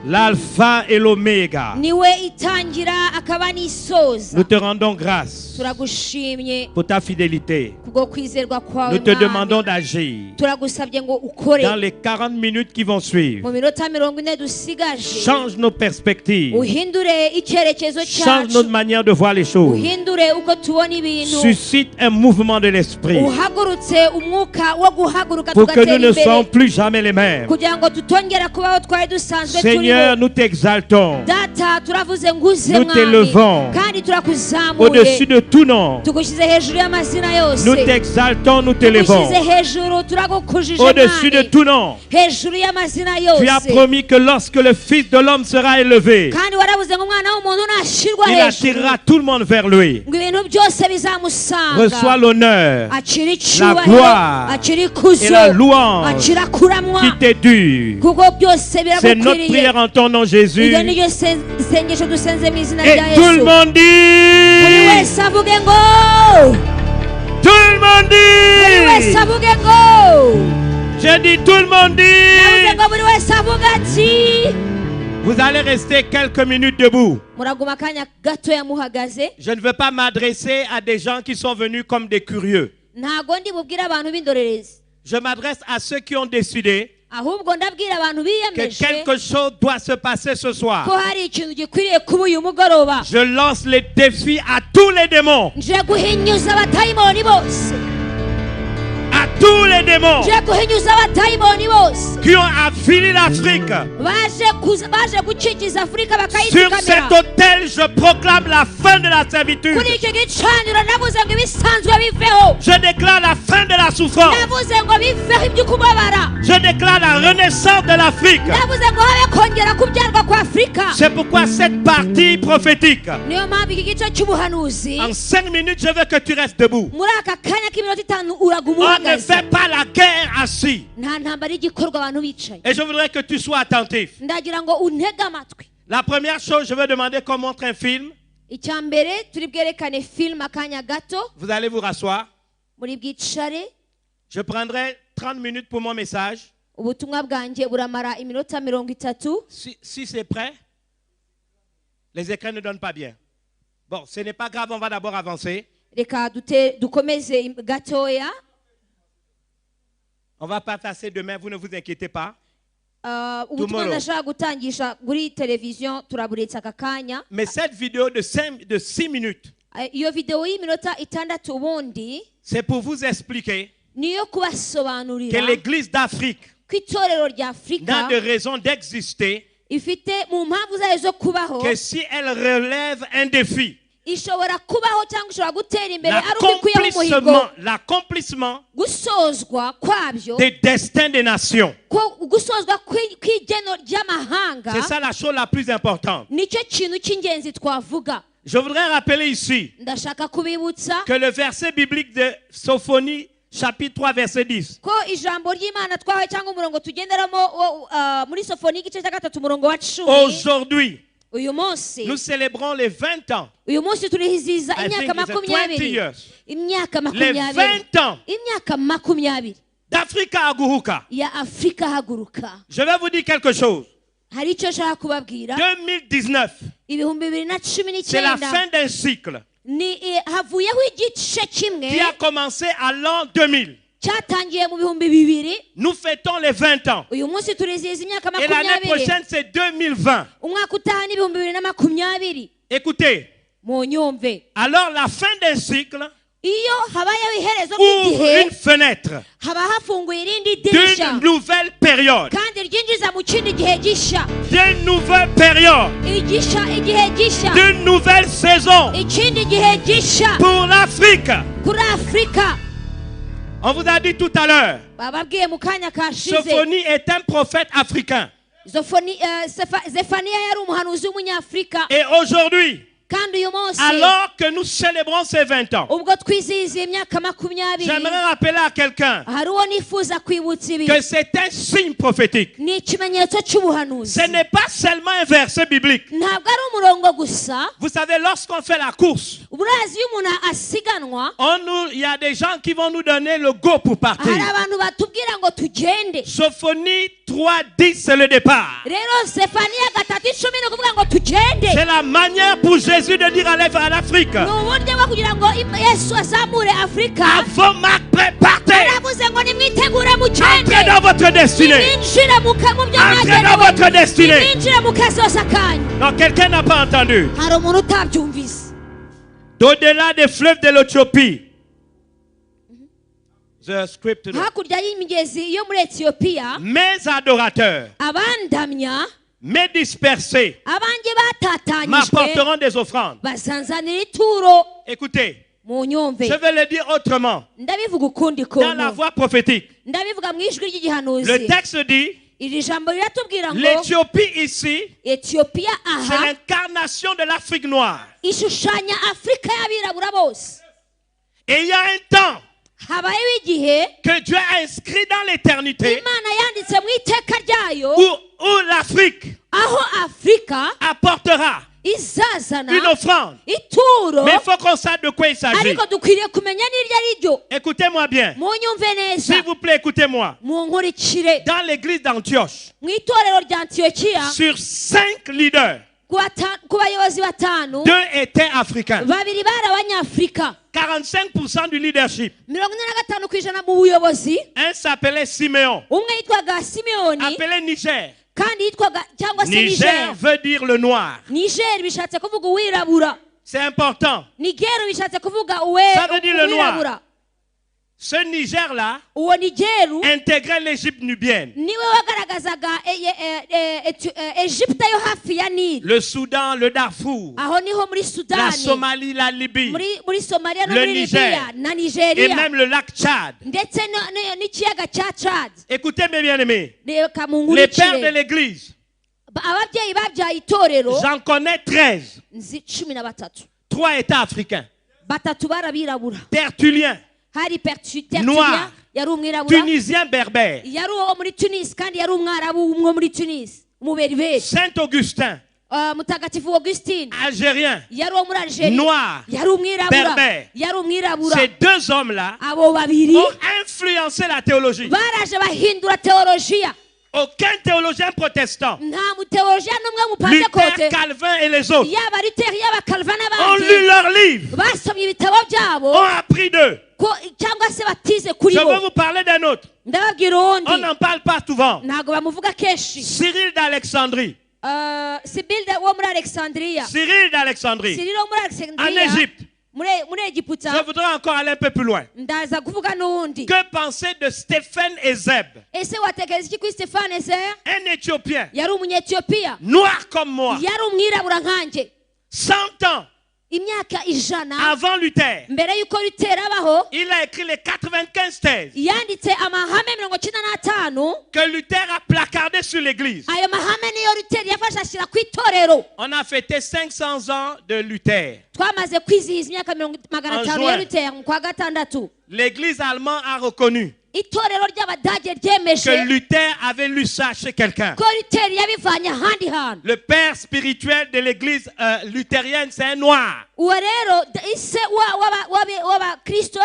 l'alpha et l'oméga? niwe itangira akaba n'isoza. Nous te rendons grâce Turagushimye pour ta fidélité. kubwo kwizerwa kwawe Nous te mwami. demandons d'agir Turagusabye ngo ukore dans les 40 minutes qui vont suivre. mu minota 40 dusigaje, Change nos perspectives, uhindure icyerekezo change cyacu, notre manière de voir les choses, uhindure uko tubona ibintu, suscite un mouvement de l'esprit uhagurutse umwuka wo guhaguruka pour que nous tugatera ne soyons imbere plus jamais les mêmes. kugira ngo tutongera kubaho twari dusanzwe Seigneur, turiho. nous t'exaltons Data turavuze nguze Nous mwami t'élevons kandi turakuzamuye, au-dessus de tout nom. tugushyize hejuru y'amazina yose, Nous t'exaltons, nous t'élevons tugushyize hejuru, turagukujije au-dessus de mwami, tout nom. hejuru y'amazina Tu as yose. promis que lorsque le Fils de l'homme sera élevé, Kandi waravuze ngo umwana w'umuntu nashyirwa il hejuru attirera tout le monde vers lui. ngo ibintu byose bizamusanga, Reçois l'honneur, akira la icyubahiro, gloire akira et ikuzo, la louange akira kuramwa, qui t'est due. kuko byose C'est notre biragukwiriye. prière en ton nom, Jésus. Iryo ni ryo sengesho dusenze mu izina Et rya tout le Yesu. monde Buri dit, wese avuge ngo, tout le monde buri wese dit, avuge ngo, j'ai dit tout le monde navuze dit. ngo buri wese avuge ati. Vous allez rester quelques minutes debout. Muraguma akanya gatoya muhagaze. Je ne veux pas m'adresser à des gens qui sont venus comme des curieux. Ntago ndi bubwire abantu b'indorerezi, Je m'adresse à ceux qui ont décidé ahubwo ndabwira abantu que biyemeje quelque chose doit se passer ce ko soir. hari ikintu gikwiriye kuba uyu mugoroba. Je lance les défis à tous les démons. Nje guhinyuza abadayimoni bose, À tous les démons nje guhinyuza abadayimoni bose qui ont affili l'Afrique. baje gucikiza Afurika Sur cet bakayitsikamira. autel, je proclame la fin de la servitude. Kuri icyo gicaniro navuze ngo ibisanzwe biveho, Je déclare la fin de la souffrance. navuze ngo biveho iby'ukubabara, Je déclare la renaissance de l'Afrique. navuze ngo habe kongera kubyarwa kwa Afurika. C'est pourquoi cette partie prophétique, Niyo mpamvu iki gice cy'ubuhanuzi, en 5 minutes, je veux que tu restes debout. muri aka kanya k'iminota 5 uraguma On ne uhagaze. fait pas la guerre assis. Nta ntambara y'igikorwa abantu bicaye. Et je voudrais que tu sois attentif. Ndagira ngo untege amatwi. La première chose, je veux demander qu'on montre un film. Icya mbere turi bwerekane film akanya gato, Vous allez vous rasseoir. muri bwicare. Je prendrai 30 minutes pour mon message. ubutumwa bwanjye buramara iminota 30. Si c'est prêt, les écrans ne donnent pas bien. Bon, ce n'est pas grave, on va d'abord avancer. Reka dukomeze gatoya. On va pas passer demain, vous ne vous inquiétez pas. Ubutumwa ndashaka gutangisha kuri televiziyo turaburetsa aka kanya. Mais cette vidéo de 6 minutes, Iyo video y'iminota 6 ubundi c'est pour vous expliquer niyo que kubasobanurira l'église d'Afrique ko itorero rya n'a Afrika de raison d'exister ifite mu mpamvu zayo zo kubaho que si elle relève un défi. ishobora kubaho cyangwa ishobora gutera imbere ari ukwiye umuhigo L'accomplissement gusozwa kwabyo des destins des nations. gusozwa kw'igeno ry'amahanga. C'est ça la chose la plus importante. Nicyo kintu cy'ingenzi twavuga. Je voudrais rappeler ici Ndashaka kubibutsa que le verset biblique de Sophonie chapitre 3 verset 10 ko ijambo ry'Imana twahawe cyangwa umurongo tugenderamo muri Sofoni igice cya 3 umurongo wa 10. aujourd'hui Uyu munsi nous célébrons les 20 ans. uyu munsi turihiziza I think imyaka it's 20 20 years. imyaka Les 20 20 ans imyaka 20 d'Africa à Guruka. ya Afrika haguruka. Je vais vous dire quelque chose. Hari icyo nshaka kubabwira. 2019, ibihumbi c'est la 2019 fin d'un cycle ni havuyeho igice kimwe qui a commencé à l'an 2000. cyatangiye mu bihumbi 2000. Nous fêtons les 20 ans. Uyu munsi turizihiza imyaka Et l'année 20. prochaine, c'est 2020. Umwaka utaha ni 2020. Écoutez, mu nyumve. alors la fin d'un cycle Iyo habayeho iherezo ouvre ry'igihe une fenêtre haba hafunguye irindi dirisha d'une nouvelle période. kandi ryinjiza mu kindi gihe gisha. D'une nouvelle période. Igihe gisha. D'une nouvelle saison Ikindi gihe gisha pour l'Afrique. kuri Afrika. On vous a dit tout à l'heure, Bababwiye mu kanya kashize. Sophonie est un prophète africain. Zefaniya yari umuhanuzi w'umunyafrika. Et aujourd'hui, kandi uyu munsi alors que nous célébrons ces 20 ans, ubwo twizihiza imyaka 20 j'aimerais rappeler à quelqu'un hari uwo nifuza kwibutsa ibi. que c'est un signe prophétique. Ni ikimenyetso cy'ubuhanuzi. Ce n'est pas seulement un verset biblique. Ntabwo ari umurongo gusa. Vous savez, lorsqu'on fait la course, Urazi iyo umuntu asiganwa il y a des gens qui vont nous donner le go pour partir. hari abantu batubwira ngo tugende. Sophonie 3:10, c'est le départ. Rero Sefaniya 3:10 ni ukuvuga ngo tugende. C'est la manière pour Jésus de dire à l'Afrique, Ni uburyo bwo kugira ngo Yesu azamure Afrika. avant Marc, partez. Aravuze ngo nimwitegure Entrez mugende. dans votre destinée. Ninjire mu byo Entrez dans votre destinée. Ninjire mu kazoza kanyu. Non, quelqu'un n'a pas entendu. Hari umuntu utabyumvise. D'au-delà des fleuves de l'Éthiopie. The script. Hakurya y'imigezi yo muri Ethiopia Mes adorateurs, abandamya mes dispersés, abanjye batatanyijwe m'apporteront des offrandes. basanzanira ituro. Écoutez, Mu nyumve je vais le dire autrement. ndabivuga ukundi Dans la kuntu. voix prophétique, Ndabivuga mu ijwi le ry'igihanuzi. texte dit, Iri jambo riratubwira ngo l'Éthiopie ici, Ethiopia c'est aha l'incarnation de l'Afrique noire. ishushanya Afrika y'abirabura bose. Et il y a un temps Habayeho igihe que Dieu a inscrit dans l'éternité Imana yanditse mu iteka ryayo où l'Afrique aho Afrika apportera izazana une offrande. ituro. Mais il faut qu'on sache de quoi il s'agit. Ariko dukwiriye kumenya n'iryo ari ryo. Écoutez-moi bien. Mu nyumve neza. S'il vous plaît, écoutez-moi. Mu nkurikire. Dans l'église d'Antioche, Mu itorero rya Antiokia sur 5 leaders, ku bayobozi 5 2 étaient africains. babiri bari abanyafurika. 45% du leadership. 45% mu buyobozi. Un s'appelait Siméon, Umwe yitwaga Simeyoni appelé Niger. kandi yitwaga cyangwa se Niger Niger. veut dire le noir. Niger bishatse kuvuga uwirabura. C'est important. Nigeru bishatse kuvuga Ça veut dire le noir. uwirabura. Ce Niger-là Uwo Nigeru intégrait l'Égypte nubienne, niwe wagaragazaga Egypte yo hafi ya Nili. le Soudan, le Darfour, Aho niho muri la Sudani, Somalie, la Libye muri Somalia no le muri Niger. Libya na et Nigeria même le lac Tchad. ndetse n'ikiyaga cya Chad. Écoutez mes bien-aimés, Reka les pères de munkurikire l'église, ababyeyi babyaye itorero j'en connais 13. nzi 13. 3 États africains. 3 barabirabura. Tertullien, Hari Noir, yari umwirabura. Tunisien berbère, Yari uwo muri Tunis kandi yari umwarabu umwe muri Tunis. Umuberiberi. Saint-Augustin, mutagatifu Augustine Algérien, yari uwo muri Algeria, noir, yari umwirabura, berbère. yari umwirabura. Ces deux hommes-là Abo babiri ont influencé la théologie. baraje bahindura teologiya. Aucun théologien protestant, Nta muteolojiya n'umwe mu Luther, Pentecote, Calvin et les autres, yaba Luther yaba Calvin ont lu n'abandi, leurs livres, basomye ibitabo byabo ont appris d'eux. cyangwa se batize kuri Je bo. veux vous parler d'un autre. Ndababwira On uwundi n'en parle pas souvent. ntabwo bamuvuga kenshi. Cyril d'Alexandrie. Sibyl wo muri Alexandria, Cyril d'Alexandrie. Cyril wo muri En Alexandria Égypte. muri Egiputa. Je voudrais encore aller un peu plus loin. Ndaza kuvuga n'uwundi. Que penser de Stéphane Ezeb, Ese watekereza iki kuri Stéphane Ezer? un Éthiopien, Yari umunyetiyopiya, noir comme moi, yari umwirabura nkanjye. 100 ans Imyaka ijana avant Luther. mbere y'uko Luther abaho, Il a écrit les 95 thèses yanditse amahame 95 que Luther a placardées sur l'église. ayo mahame niyo Luther yafashe ashyira ku itorero. On a fêté 500 ans de Luther. Twamaze kwizihiza imyaka 500 ya juin. Luther mu kwa gatandatu. L'église allemande a reconnu Itorero ry'Abadage que ryemeje Luther avait lu ça chez quelqu'un. ko Luther yabivanye ahandi hantu. Le père spirituel de l'église luthérienne, c'est un noir. Uwo rero ise w'abakristo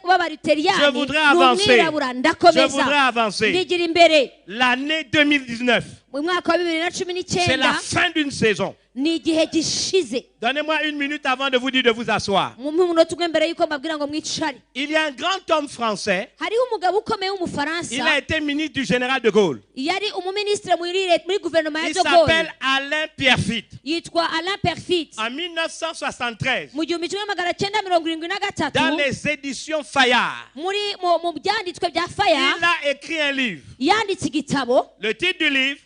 b'abaluteriyani Je voudrais avancer. n'umwirabura. Je voudrais Ndakomeza avancer. ndigira imbere. L'année 2019, Mu mwaka wa c'est 2019 la fin d'une saison. ni igihe gishize. Donnez-moi une minute avant de vous dire de vous asseoir. Mu munota umwe mbere y'uko mbabwira ngo mwicare, Il y a un grand homme français. hariho umugabo ukomeye Il a w'umufaransa, été ministre du général de Gaulle. yari umuminisitiri muri guverinoma ya Il de Gaulle, s'appelle Alain Pierrefitte. yitwa Alain Perfit. En 1973, Mu 1973 dans les éditions Fayard, mu byanditswe bya Faya il a écrit un livre. yanditse igitabo. Le titre du livre,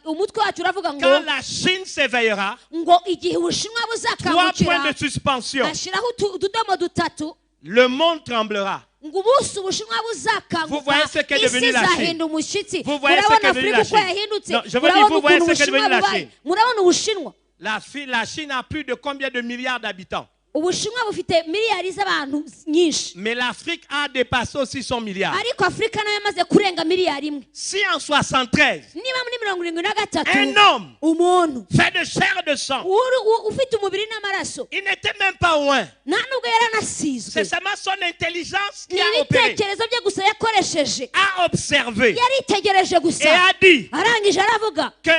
Umutwe wacu uravuga ngo Quand la Chine s'éveillera, igihe Ubushinwa 3 points buzakangukira, de suspension. ashyiraho utudomo dutatu, Le monde tremblera. ngo umunsi Ubushinwa Vous voyez ce qu'est buzakanguka, devenu isi la Chine. izahinda umushyitsi. Vous voyez ce Murabona qu'est devenu Afurika la uko Chine. yahindutse, Non, je veux dire, murabona vous voyez ukuntu ce qu'est devenu Ubushinwa la bubaye. Chine. Murabona Ubushinwa. La Chine a plus de combien de milliards d'habitants? Ubushinwa bufite miliyari z'abantu nyinshi, Mais l'Afrique a dépassé aussi son milliard. ariko Afurika nayo yamaze kurenga miliyari imwe. Si en 73, Niba muri 73 un homme umuntu fait de chair et de sang, ufite umubiri n'amaraso, il n'était même pas loin. nta nubwo yaranasizwe, C'est seulement son intelligence qui ni a opéré, ibitekerezo bye gusa yakoresheje, a observé yaritegereje et gusa, a dit arangije aravuga que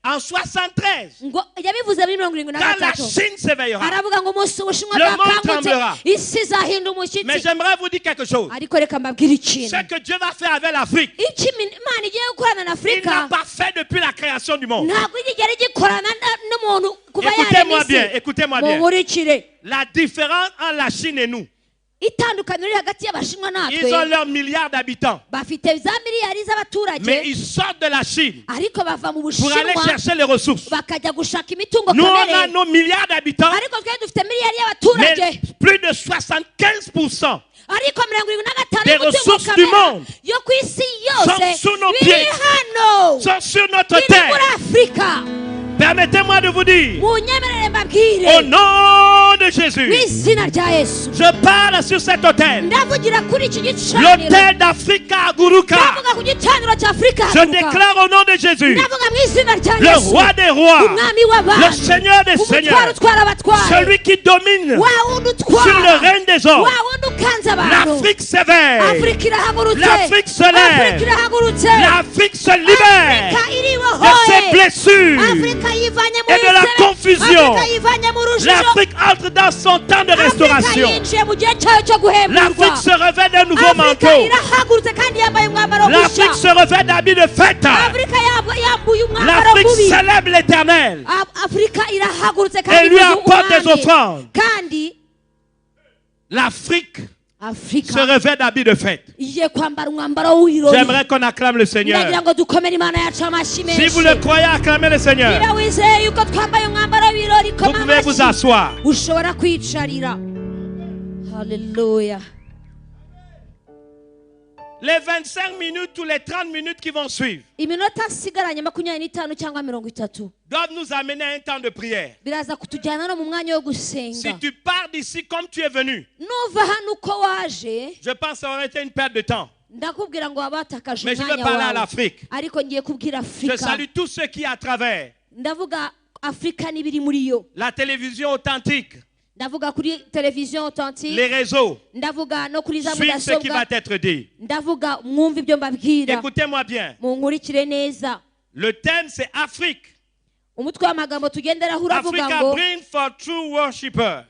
en 73, ngo yabivuze muri quand la 73 Chine s'éveillera. aravuga ngo umunsi Ubushinwa Le monde bwakangutse tremblera. isi izahinda Mais umushyitsi. j'aimerais vous dire quelque chose. Ariko reka mbabwire ikintu, Ce que Dieu va faire avec l'Afrique, icyo Imana igiye gukorana na il Afurika n'a pas fait depuis la création du monde. ntabwo igera gikorana n'umuntu kuva Écoutez-moi yarema bien, isi. écoutez-moi bien. Mumurikire La différence entre la Chine et nous, itandukaniro riri hagati y'Abashinwa ils ont natwe, leurs milliards d'habitants. bafite za miliyari Mais z'abaturage, ils sortent de la Chine ariko bava mu pour aller Bushinwa chercher les ressources. bakajya gushaka imitungo Nous, on a kamere, nos milliards d'habitants, ariko twe dufite miliyari mais y'abaturage, plus de 75% ariko 75 des y'umutungo ressources du kamere monde yo ku isi yose sont sous nos biri pieds. hano, sont sur notre biri terre. muri Afurika. Permettez-moi de vous dire, Munyemerere au mbabwire nom de mu Jésus, izina rya Yesu, je parle sur cet hôtel, ndavugira kuri iki gicaniro, l'hôtel d'Africa à Guruka. ndavuga ku gicaniro cya Afurika Je haguruka. déclare au nom de Jésus, ndavuga mu izina rya le Yesu, roi des rois, umwami le w'abantu, Seigneur des umutwaro seigneurs, utwara abatware, celui qui domine wa wundi sur le utwara, règne des wa hommes. wundi ukanze abantu. L'Afrique s'éveille, Afurika irahagurutse, l'Afrique se Afurika lève, irahagurutse, l'Afrique se libère Afurika de iribohoye, ses blessures. Afurika yivanye mu et de la isebe, confusion. Afurika yivanye mu rujijo, L'Afrique entre dans son temps de Afurika restauration. yinjiye mu gihe cyayo cyo guhemburwa. L'Afrique se revêt d'un nouveau Afurika manteau. irahagurutse kandi yambaye umwambaro L'Afrique mushya. se revêt d'habits de fête. Afurika yambuye umwambaro L'Afrique mubi. célèbre l'Éternel Afurika irahagurutse et kandi lui ivuze apporte des umwami. offrandes. Kandi L'Afrique se Afurika revêt d'habits de fête. igiye kwambara umwambaro w'ibirori. J'aimerais qu'on acclame le Seigneur. ndagira ngo dukomere Imana yacu amashyi Si vous le menshi. croyez, acclamez le Seigneur. niba wizeye yuko twambaye umwambaro w'ibirori, Vous koma pouvez vous amashyi. asseoir. ushobora kwicarira. Haleluya. Les 25 minutes ou les 30 minutes qui vont suivre Iminota isigaranye 25 cyangwa 30 doivent nous amener à un temps de prière. biraza kutujyana no mu mwanya wo Si gusenga. tu pars d'ici comme tu es venu, Nuva hano uko waje, je pense que ça aurait été une perte de temps. ndakubwira ngo wabatakaje Mais je veux umwanya parler à wawe, l'Afrique. ariko ngiye kubwira Je Afurika. salue tous ceux qui à travers Ndavuga afurika n'ibiri muri yo. La télévision authentique, Ndavuga kuri televiziyo authentique, les réseaux, ndavuga no kuri za suivent ce qui va mudasobwa, être dit. ndavuga mwumva ibyo mbabwira. Écoutez-moi bien. Munkurikire neza. Le thème, c'est Afrique. Umutwe w'amagambo tugenderaho uravuga Africa ngo bring for true worshippers.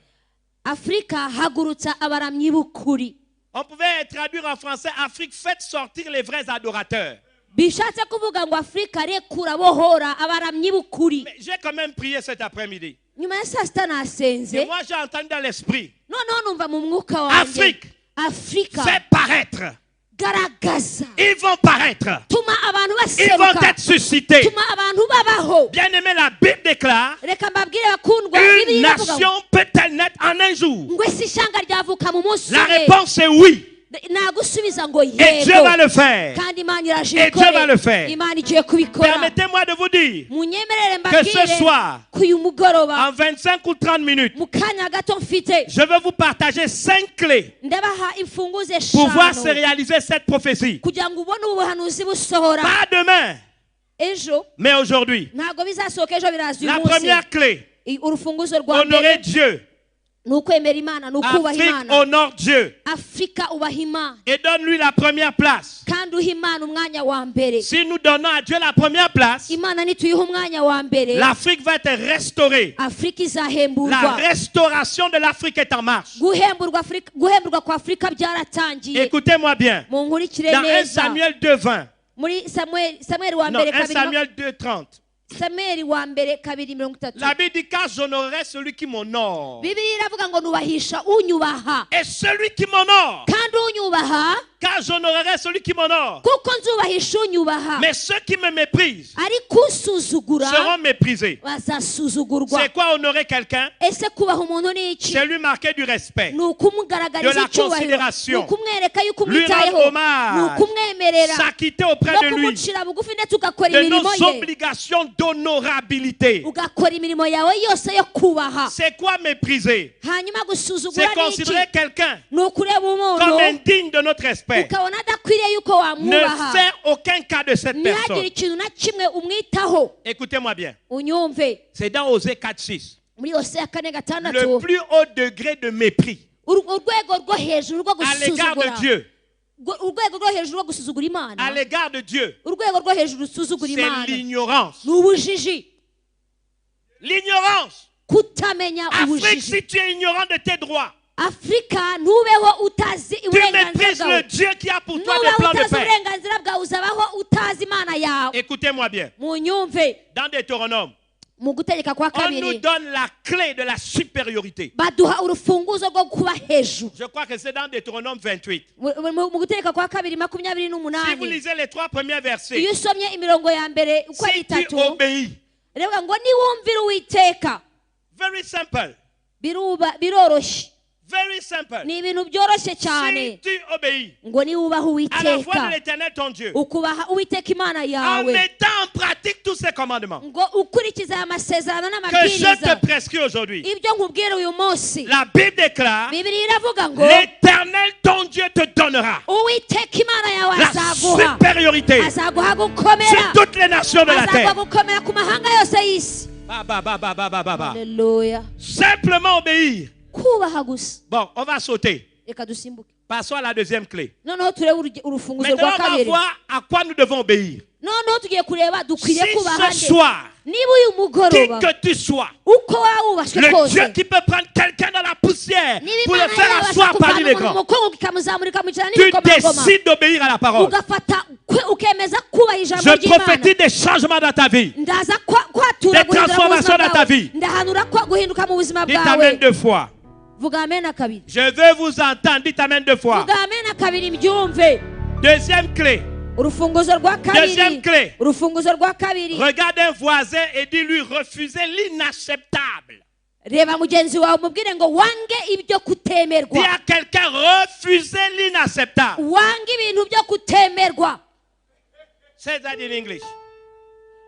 Afrika hagurutsa abaramyi b'ukuri. On pouvait traduire en français, Afrique, faites sortir les vrais adorateurs. Bishatse kuvuga ngo Afrika rekura bohora abaramyi b'ukuri. Mais j'ai quand même prié cet après-midi. Nyuma ya saa sita nasenze, Et moi, j'ai entendu dans l'esprit, noneho numva mu mwuka wanjye Afrique, Afrika fais paraître. garagaza, Ils vont paraître. tuma abantu Ils vont baseruka, être suscités. tuma abantu babaho. Bien-aimé, la Bible déclare, Reka mbabwire bakundwa, une Bibiliya iravuga ngo nation peut-elle naître en un jour? ngo isi ishanga ryavuka mu munsi La umwe. réponse est oui. Nagusubiza ngo Et Dieu va yego, le faire. kandi Imana iraje Et Dieu va le faire. ibikore. Imana igiye kubikora. Permettez-moi de vous dire Munyemerere que ce mbabwire soir, ko uyu mugoroba en 25 ou 30 minutes, mu kanya gato mfite je vais vous partager 5 clés ndabaha imfunguzo pour voir se eshanu réaliser cette prophétie. kugira ngo ubone ubu buhanuzi busohora Pas demain, ejo, mais aujourd'hui. ntabwo bizasohoka ejo, biraza uyu La munsi. première clé, Urufunguzo rwa honorer mbere Dieu. ni ukwemera Imana, ni ukubaha Afrique Imana. honore Dieu Afrika ubaha Imana et donne-lui la première place. kandi uha Imana umwanya wa mbere. Si nous donnons à Dieu la première place, Imana nituyiha umwanya wa mbere, l'Afrique va être restaurée. Afrika La izahemburwa. restauration de l'Afrique est en marche. Guhemburwa kwa Afrika byaratangiye. Écoutez-moi bien. Munkurikire Dans 1 neza. Samuel 2:20, Muri Samuel wa non, mbere 1 kabiri Samuel 2:30, Samuel wa mbere kabiri 30. la Bible dit car j'honorerai celui qui m'honore. Bibiliya iravuga ngo nubahisha unyubaha, Et celui qui m'honore, kandi unyubaha car j'honorerai celui qui m'honore. kuko nzubahisha unyubaha, Mais ceux qui me méprisent ariko usuzugura seront méprisés. bazasuzugurwa. C'est quoi honorer quelqu'un? Ese kubaha umuntu ni iki? C'est lui marquer du respect. Ni ukumugaragariza De la icyubahiro, considération. ni ukumwereka yuko Lui umwitayeho, rendre hommage. ni ukumwemerera, S'acquitter auprès no de lui kumucira bugufi ndetse ugakora de imirimo nos ye, obligations d'honorabilité. ugakora imirimo yawe yose yo kubaha. C'est quoi mépriser? Hanyuma C'est gusuzugura ni iki? considérer quelqu'un Ni ukureba comme umuntu indigne de notre respect. ukabona adakwiriye yuko Ne wamwubaha, faire aucun cas de cette ntihagire personne. ikintu na kimwe umwitaho. Écoutez-moi bien. Unyumve, C'est dans Osée 4:6. muri Hoseya 4:6 Le plus haut degré de mépris urwego rwo hejuru rwo à l'égard de gusuzugura, Dieu. urwego rwo hejuru rwo gusuzugura À Imana, l'égard de Dieu. urwego rwo hejuru rusuzugura C'est Imana l'ignorance. ni ubujiji, L'ignorance. kutamenya Afrique, ubujiji. si tu es ignorant de tes droits, Afrika ntubeho utazi tu uburenganzira méprises le bwawe, Dieu qui a pour toi des nubeho plans de utazi paix. uburenganzira bwawe, uzabaho utazi Imana yawe. Écoutez-moi bien. Munyumve, Dans Deutéronome, mu gutegeka kwa on nous kabiri donne la clé de la supériorité. baduha urufunguzo rwo kuba hejuru. Je crois que c'est dans Deutéronome 28. Mu gutegeka kwa kabiri Si vous 28, lisez les 3 premiers versets, iyo usomye imirongo ya mbere uko ari si tu itatu, obéis, reba ngo niwumvira Uwiteka, very simple, biroroshye, very simple. ni ibintu byoroshye Si cyane, tu obéis ngo niwubaha à la voix de Uwiteka, l'Éternel ton Dieu, ukubaha Uwiteka Imana en yawe, mettant en pratique tous ces commandements ngo ukurikize aya masezerano que je n'amabwiriza, te prescris aujourd'hui, ibyo nkubwira uyu munsi, la Bible déclare, Bibiliya iravuga ngo l'Éternel ton Dieu te donnera Uwiteka Imana yawe la azaguha, supériorité azaguha sur gukomera, toutes les nations de la azaguha terre. gukomera ku mahanga yose y'isi. Ba, ba, ba, ba, ba, ba, ba, ba. Haleluya. Simplement obéir. Kubaha gusa. Bon, on va sauter. Reka dusimbuke, Passons à la deuxième clé. noneho turebe urufunguzo Maintenant, rwa on va kabiri. voir à quoi nous devons obéir. Noneho tugiye kureba Si dukwiriye kubaha ce nde. soir, Niba uyu qui mugoroba que tu sois, uko waba wubashywe le kose, Dieu qui peut prendre quelqu'un dans la poussière niba pour le Imana faire yabasha asseoir parmi kuvana les umuntu mu grands, mukungugu ikamuzamura ikamwicara tu n'ibikomangoma, décides d'obéir à la parole. ugafata ukemeza kubaha ijambo Je ry'Imana, prophétise des changements dans ta vie. ndaza kwatura Des guhindura mu transformations buzima dans ta vie. bwawe, ndahanura guhinduka mu buzima Dites amen bwawe. 2 fois. Vuga amen na kabiri, Je veux vous entendre. Dites amen 2 fois. vuga amen na kabiri mbyumve. Deuxième clé. Urufunguzo rwa Deuxième kabiri, clé. urufunguzo rwa kabiri, Regarde un voisin et dis-lui refuser l'inacceptable. reba mugenzi wawe umubwire ngo wange ibyo Dis kutemerwa, à quelqu'un refuser l'inacceptable. wange ibintu byo kutemerwa. Say that in English.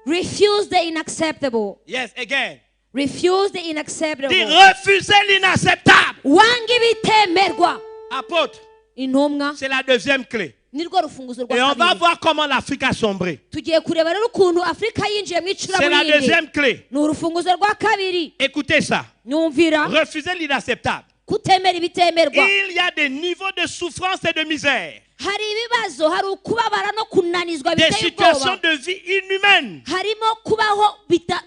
Refuse the unacceptable. Yes, again. Refuse the Dis unacceptable. refuser l'inacceptable. Wange ibitemerwa. Apôtre, Intumwa c'est la deuxième clé. nirwo rufunguzo rwa Et on va kabiri voir comment l'Afrique a sombré. tugiye kureba rero ukuntu afurika yinjiye mu C'est la icuraburindi deuxième clé. ni urufunguzo rwa kabiri Écoutez ça. nyumvira Refuser l'inacceptable. kutemera ibitemerwa Il y a des niveaux de souffrance et de misère. hari ibibazo hari ukubabara no kunanizwa Des biteye situations ubwoba de vie inhumaines harimo kubaho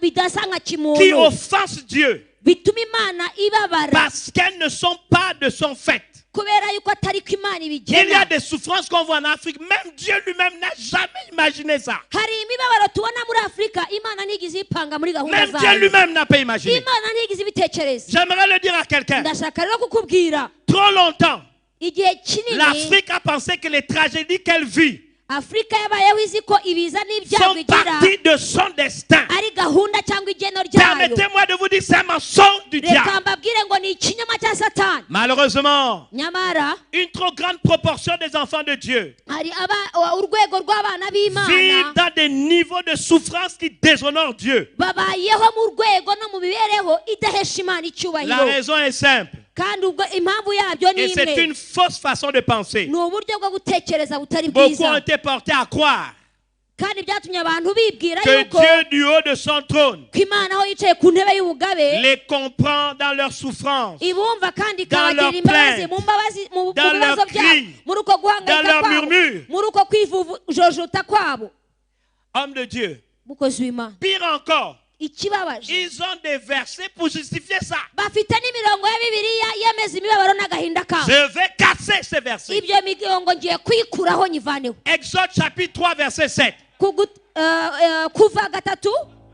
bidasa nka qui kimuntu offensent Dieu bituma imana ibabara parce qu'elles ne sont pas de son fait. kubera yuko atari ko imana Il y a ibigena des souffrances qu'on voit en Afrique. Même Dieu lui-même n'a jamais imaginé ça. hari imibabaro tubona muri afurika imana ntigize ipanga muri gahunda Même Dieu zayo lui-même n'a pas imaginé. imana ntigize ibitekerezo J'aimerais le dire à quelqu'un. ndashaka rero kukubwira Trop longtemps, igihe kinini l'Afrique a pensé que les tragédies qu'elle vit afurika yabayeho izi ko ibiza n'ibyago font igira partie de son destin. ari gahunda cyangwa igeno ryayo Permettez-moi de vous dire, c'est un mensonge du reka diable. mbabwire ngo ni ikinyoma cya satani Malheureusement, nyamara une trop grande proportion des enfants de Dieu hari urwego rw'abana vivent b'imana dans des niveaux de souffrance qui déshonorent Dieu. babayeho mu rwego no mu mibereho idahesha imana La icyubahiro raison est simple. kandi ubwo impamvu yabyo ni Et c'est imwe une fausse façon de penser. ni uburyo bwo gutekereza butari Beaucoup ont bwiza été portés à croire kandi byatumye abantu bibwira que yuko Dieu du haut de son trône ko imana aho yicaye ku ntebe y'ubugabe les comprend dans leur souffrance, ibumva kandi Dans ikabagirira leur imbabazi plainte, mu dans bibazo leur byabo cri, muri uko dans guhangayika leur kwabo murmure. muri uko kwijujuta kwabo Hommes de Dieu. mukozi w'imana Pire encore, ikibabaje ils ont des versets pour justifier ça. bafite n'imirongo ya bibiliya yemeza imibabaro n'agahinda kabo Je vais casser ces versets. ibyo mirongo ngiye kuyikuraho nyivaneho Exode chapitre 3, verset 7. kuva gatatu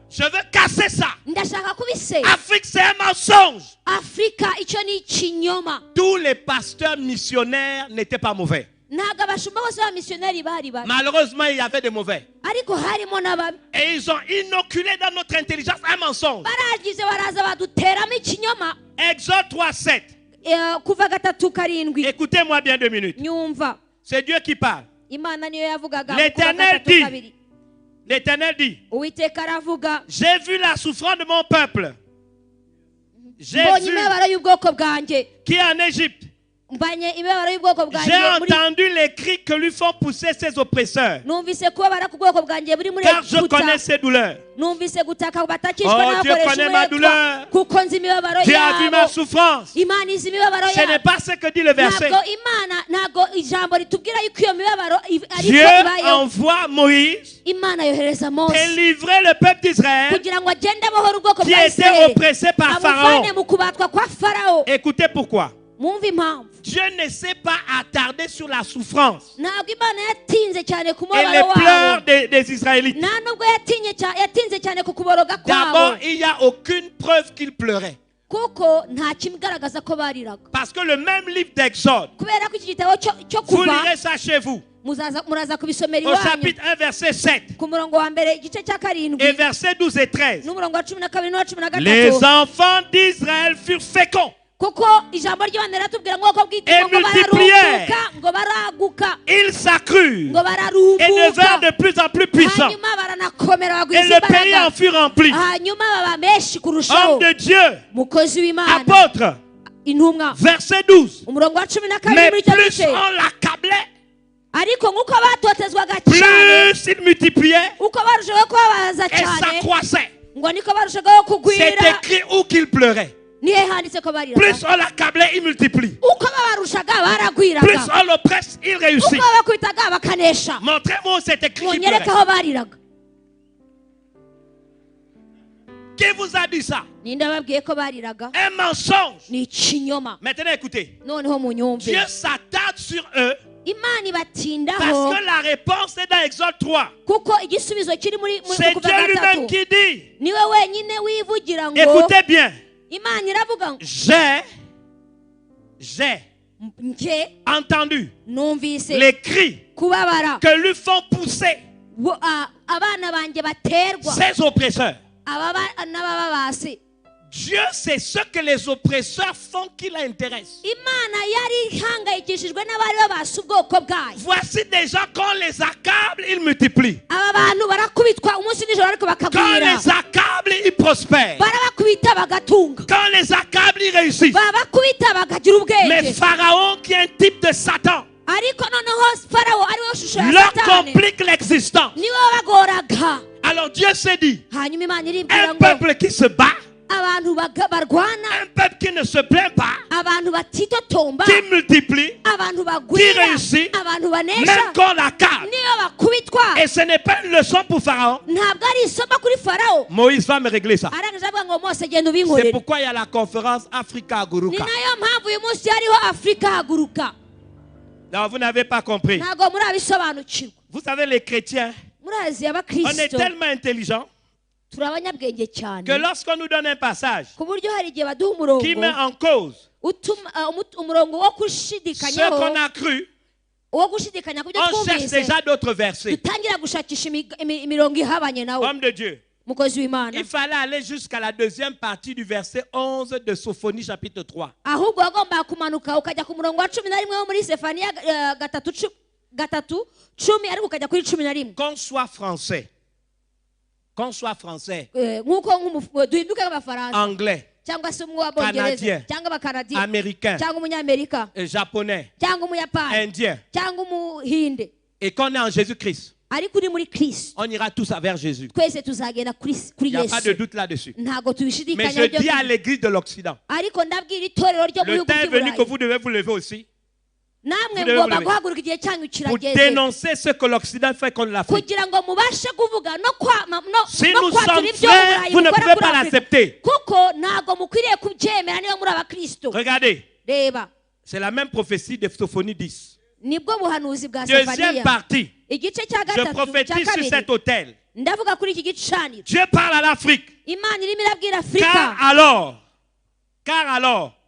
Je veux casser ça. ndashaka kubisenya Afrique, c'est un mensonge. afurika icyo ni ikinyoma Tous les pasteurs missionnaires n'étaient pas mauvais. ntabwo abashumba bose b'abamisiyoneri bari babi Malheureusement, il y avait des mauvais. ariko harimo n'ababi Et ils ont inoculé dans notre intelligence un mensonge. baragize baraza baduteramo ikinyoma Exode 3, 7. kuva gatatu karindwi Écoutez-moi bien 2 minutes. nyumva C'est Dieu qui parle. imana niyo yavugaga L'Éternel kuva gatatu dit. kabiri L'Éternel dit, uwiteka aravuga j'ai vu la souffrance de mon peuple. J'ai mbonye vu imibabaro y'ubwoko bwanjye qui est en Égypte. mbanye imibabaro y'ubwoko bwanjye J'ai muri entendu les cris que lui font pousser ses oppresseurs. numvise kubabara ku bwoko bwanjye buri muri Car je connais egiputa ses douleurs. numvise gutaka batakishwa Oh, Dieu n'abakoresha connaît ma uburetwa douleur. kuko nzi imibabaro Tu as vu ma yabo souffrance. imana izi imibabaro Ce n'est yabo pas ce que dit le verset. ntabwo ijambo ritubwira yuko iyo mibabaro ariko Dieu ibayeho envoie Moïse imana yohereza mose délivrer le peuple d'Israël kugira ngo agende abohora ubwoko qui bwa était isirayeli oppressé par amuvane Pharaon. mu kubatwa kwa farawo Écoutez pourquoi. mwumve impamvu Dieu ne s'est pas attardé sur la souffrance ntabwo imana yatinze cyane ku et les mubabaro pleurs wabo des Israélites. nta nubwo yatinze cyane ku kuboroga kwabo D'abord, il n'y a aucune preuve qu'ils pleuraient. kuko nta kigaragaza ko bariraga Parce que le même livre d'Exode, kubera ko iki gitabo cyo vous kuva lirez ça chez vous, muraza kubisomera au iwanyu chapitre 1, verset 7 ku murongo wa mbere igice cya et karindwi verset 12 et 13. n'umurongo wa cumi na kabiri n'uwa cumi na Les gatatu enfants d'Israël furent féconds. kuko ijambo ry'imana riratubwira ngo ubwoko bw'itimo Et ngo multiplièrent. bararumbuka ngo baraguka Ils s'accrurent ngo et devinrent bararumbuka de plus en plus puissants. hanyuma baranakomera Et bagwiza le pays en imbaraga fut rempli. hanyuma baba menshi kurushaho Homme de Dieu, mukozi w'imana apôtre, intumwa verset 12. umurongo wa cumi na kabiri Mais muri icyo plus gice on l'accablait, ariko nk'uko batotezwaga cyane plus il multipliait uko barushaho kubabaza et cyane s'accroissait. ngo niko barushaho C'est kugwira écrit où qu'il pleurait. nihe handitse ko bariraga Plus on l'accablait, il multiplie. uko babarushaga Plus baragwiraga on l'oppresse, il réussit. uko bakubitaga bakanesha Montrez-moi où c'est écrit qu'il munyereke pleurait. aho bariraga Qui vous a dit ça? ninde babwiye ko bariraga Un mensonge. ni ikinyoma Maintenant écoutez. noneho munyumve Dieu s'attarde sur eux imana ibatindaho parce que la réponse est dans Exode 3. kuko igisubizo kiri muri C'est kuva Dieu lui-même gatatu qui dit. niwe wenyine wivugira ngo Écoutez bien. imana iravuga ngo J'ai njye entendu numvise les cris kubabara que lui font pousser abana banjye baterwa ses oppresseurs. n'abababasi Dieu sait ce que les oppresseurs font qui l'intéresse. imana yari ihangayikishijwe n'abari babasa ubwoko bwayo Voici des gens, quand on les accable, ils multiplient. aba bantu barakubitwa umunsi nijoro ariko Quand on bakagwira les accable, ils prospèrent. barabakubita bagatunga Quand on les accable, ils réussissent. babakubita bakagira Mais ubwenge Pharaon, qui est un type de Satan, ariko noneho farawo ari we shusho ya leur satani complique l'existence. niwe wabagoraga. Alors Dieu s'est dit, hanyuma imana iribwira un ngo peuple qui se bat, abantu barwana, un peuple qui ne se plaint pas, abantu batitotomba, qui multiplie, abantu bagwira, réussit, abantu banesha, même qu'on la calme. niyo bakubitwa. Et ce n'est pas une leçon pour Pharaon. Ntabwo ari isomo kuri farawo. Moïse va me régler ça. arangije avuga ngo Mose genda C'est ubinkorere. pourquoi il y a la conférence Africa Ni Guruka. nayo mpamvu uyu munsi hariho Afurika haguruka. Non, vous n'avez pas compris. Ntabwo murabisobanukirwa. Vous savez, les chrétiens, Murazi on est abakristo tellement intelligents turi abanyabwenge cyane que lorsqu'on nous donne un passage ku buryo hari igihe baduha qui met umurongo en cause umurongo wo ce qu'on gushidikanyaho, a cru, wo gushidikanya ku byo on cherche twumvise, déjà d'autres versets. dutangira gushakisha imirongo ihabanye nawe. Homme de Dieu, Mukozi w'Imana, il fallait aller jusqu'à la deuxième partie du verset 11 de Sophonie chapitre 3. ahubwo wagombaga kumanuka ukajya ku murongo wa 11 wo muri Sefaniya 3:10 ariko ukajya kuri 11. Qu'on soit français, Nk'uko duhinduke nk'abafaransa anglais, cyangwa se umwe w'abongereza Canadien, cyangwa abakanadiya américain, cyangwa umunyamerika japonais, cyangwa umuyapani indien, cyangwa umuhinde, et qu'on est en Jésus-Christ, ariko uri muri Kristo, on ira tous vers Jésus. twese tuzagenda kuri Il n'y a pas de Yesu. doute là-dessus. Ntabwo Mais tubishidikanyaho je dis à l'église de l'Occident, ariko ndabwira itorero ryo mu le bihugu temps est venu que by'Iburayi, vous devez vous lever aussi namwe vous devez mugomba vous lever. guhaguruka igihe cyanyu pour kirageze dénoncer ce que l'Occident fait contre l'Afrique. kugira ngo mubashe kuvuga no Si no nous kwatura sommes ibyo frères, Uburayi vous ne bukora pouvez kuri pas Afurika. l'accepter. kuko ntabwo mukwiriye kubyemera niba muri abakristo. Regardez, Reba, c'est la même prophétie de Sophonie 10. nibwo buhanuzi bwa Deuxième Sefaniya partie, igice cya je gatatu cya prophétise sur kabiri. cet autel. Ndavuga kuri iki gicaniro. Dieu parle à l'Afrique. Imana irimo irabwira Car Afurika alors,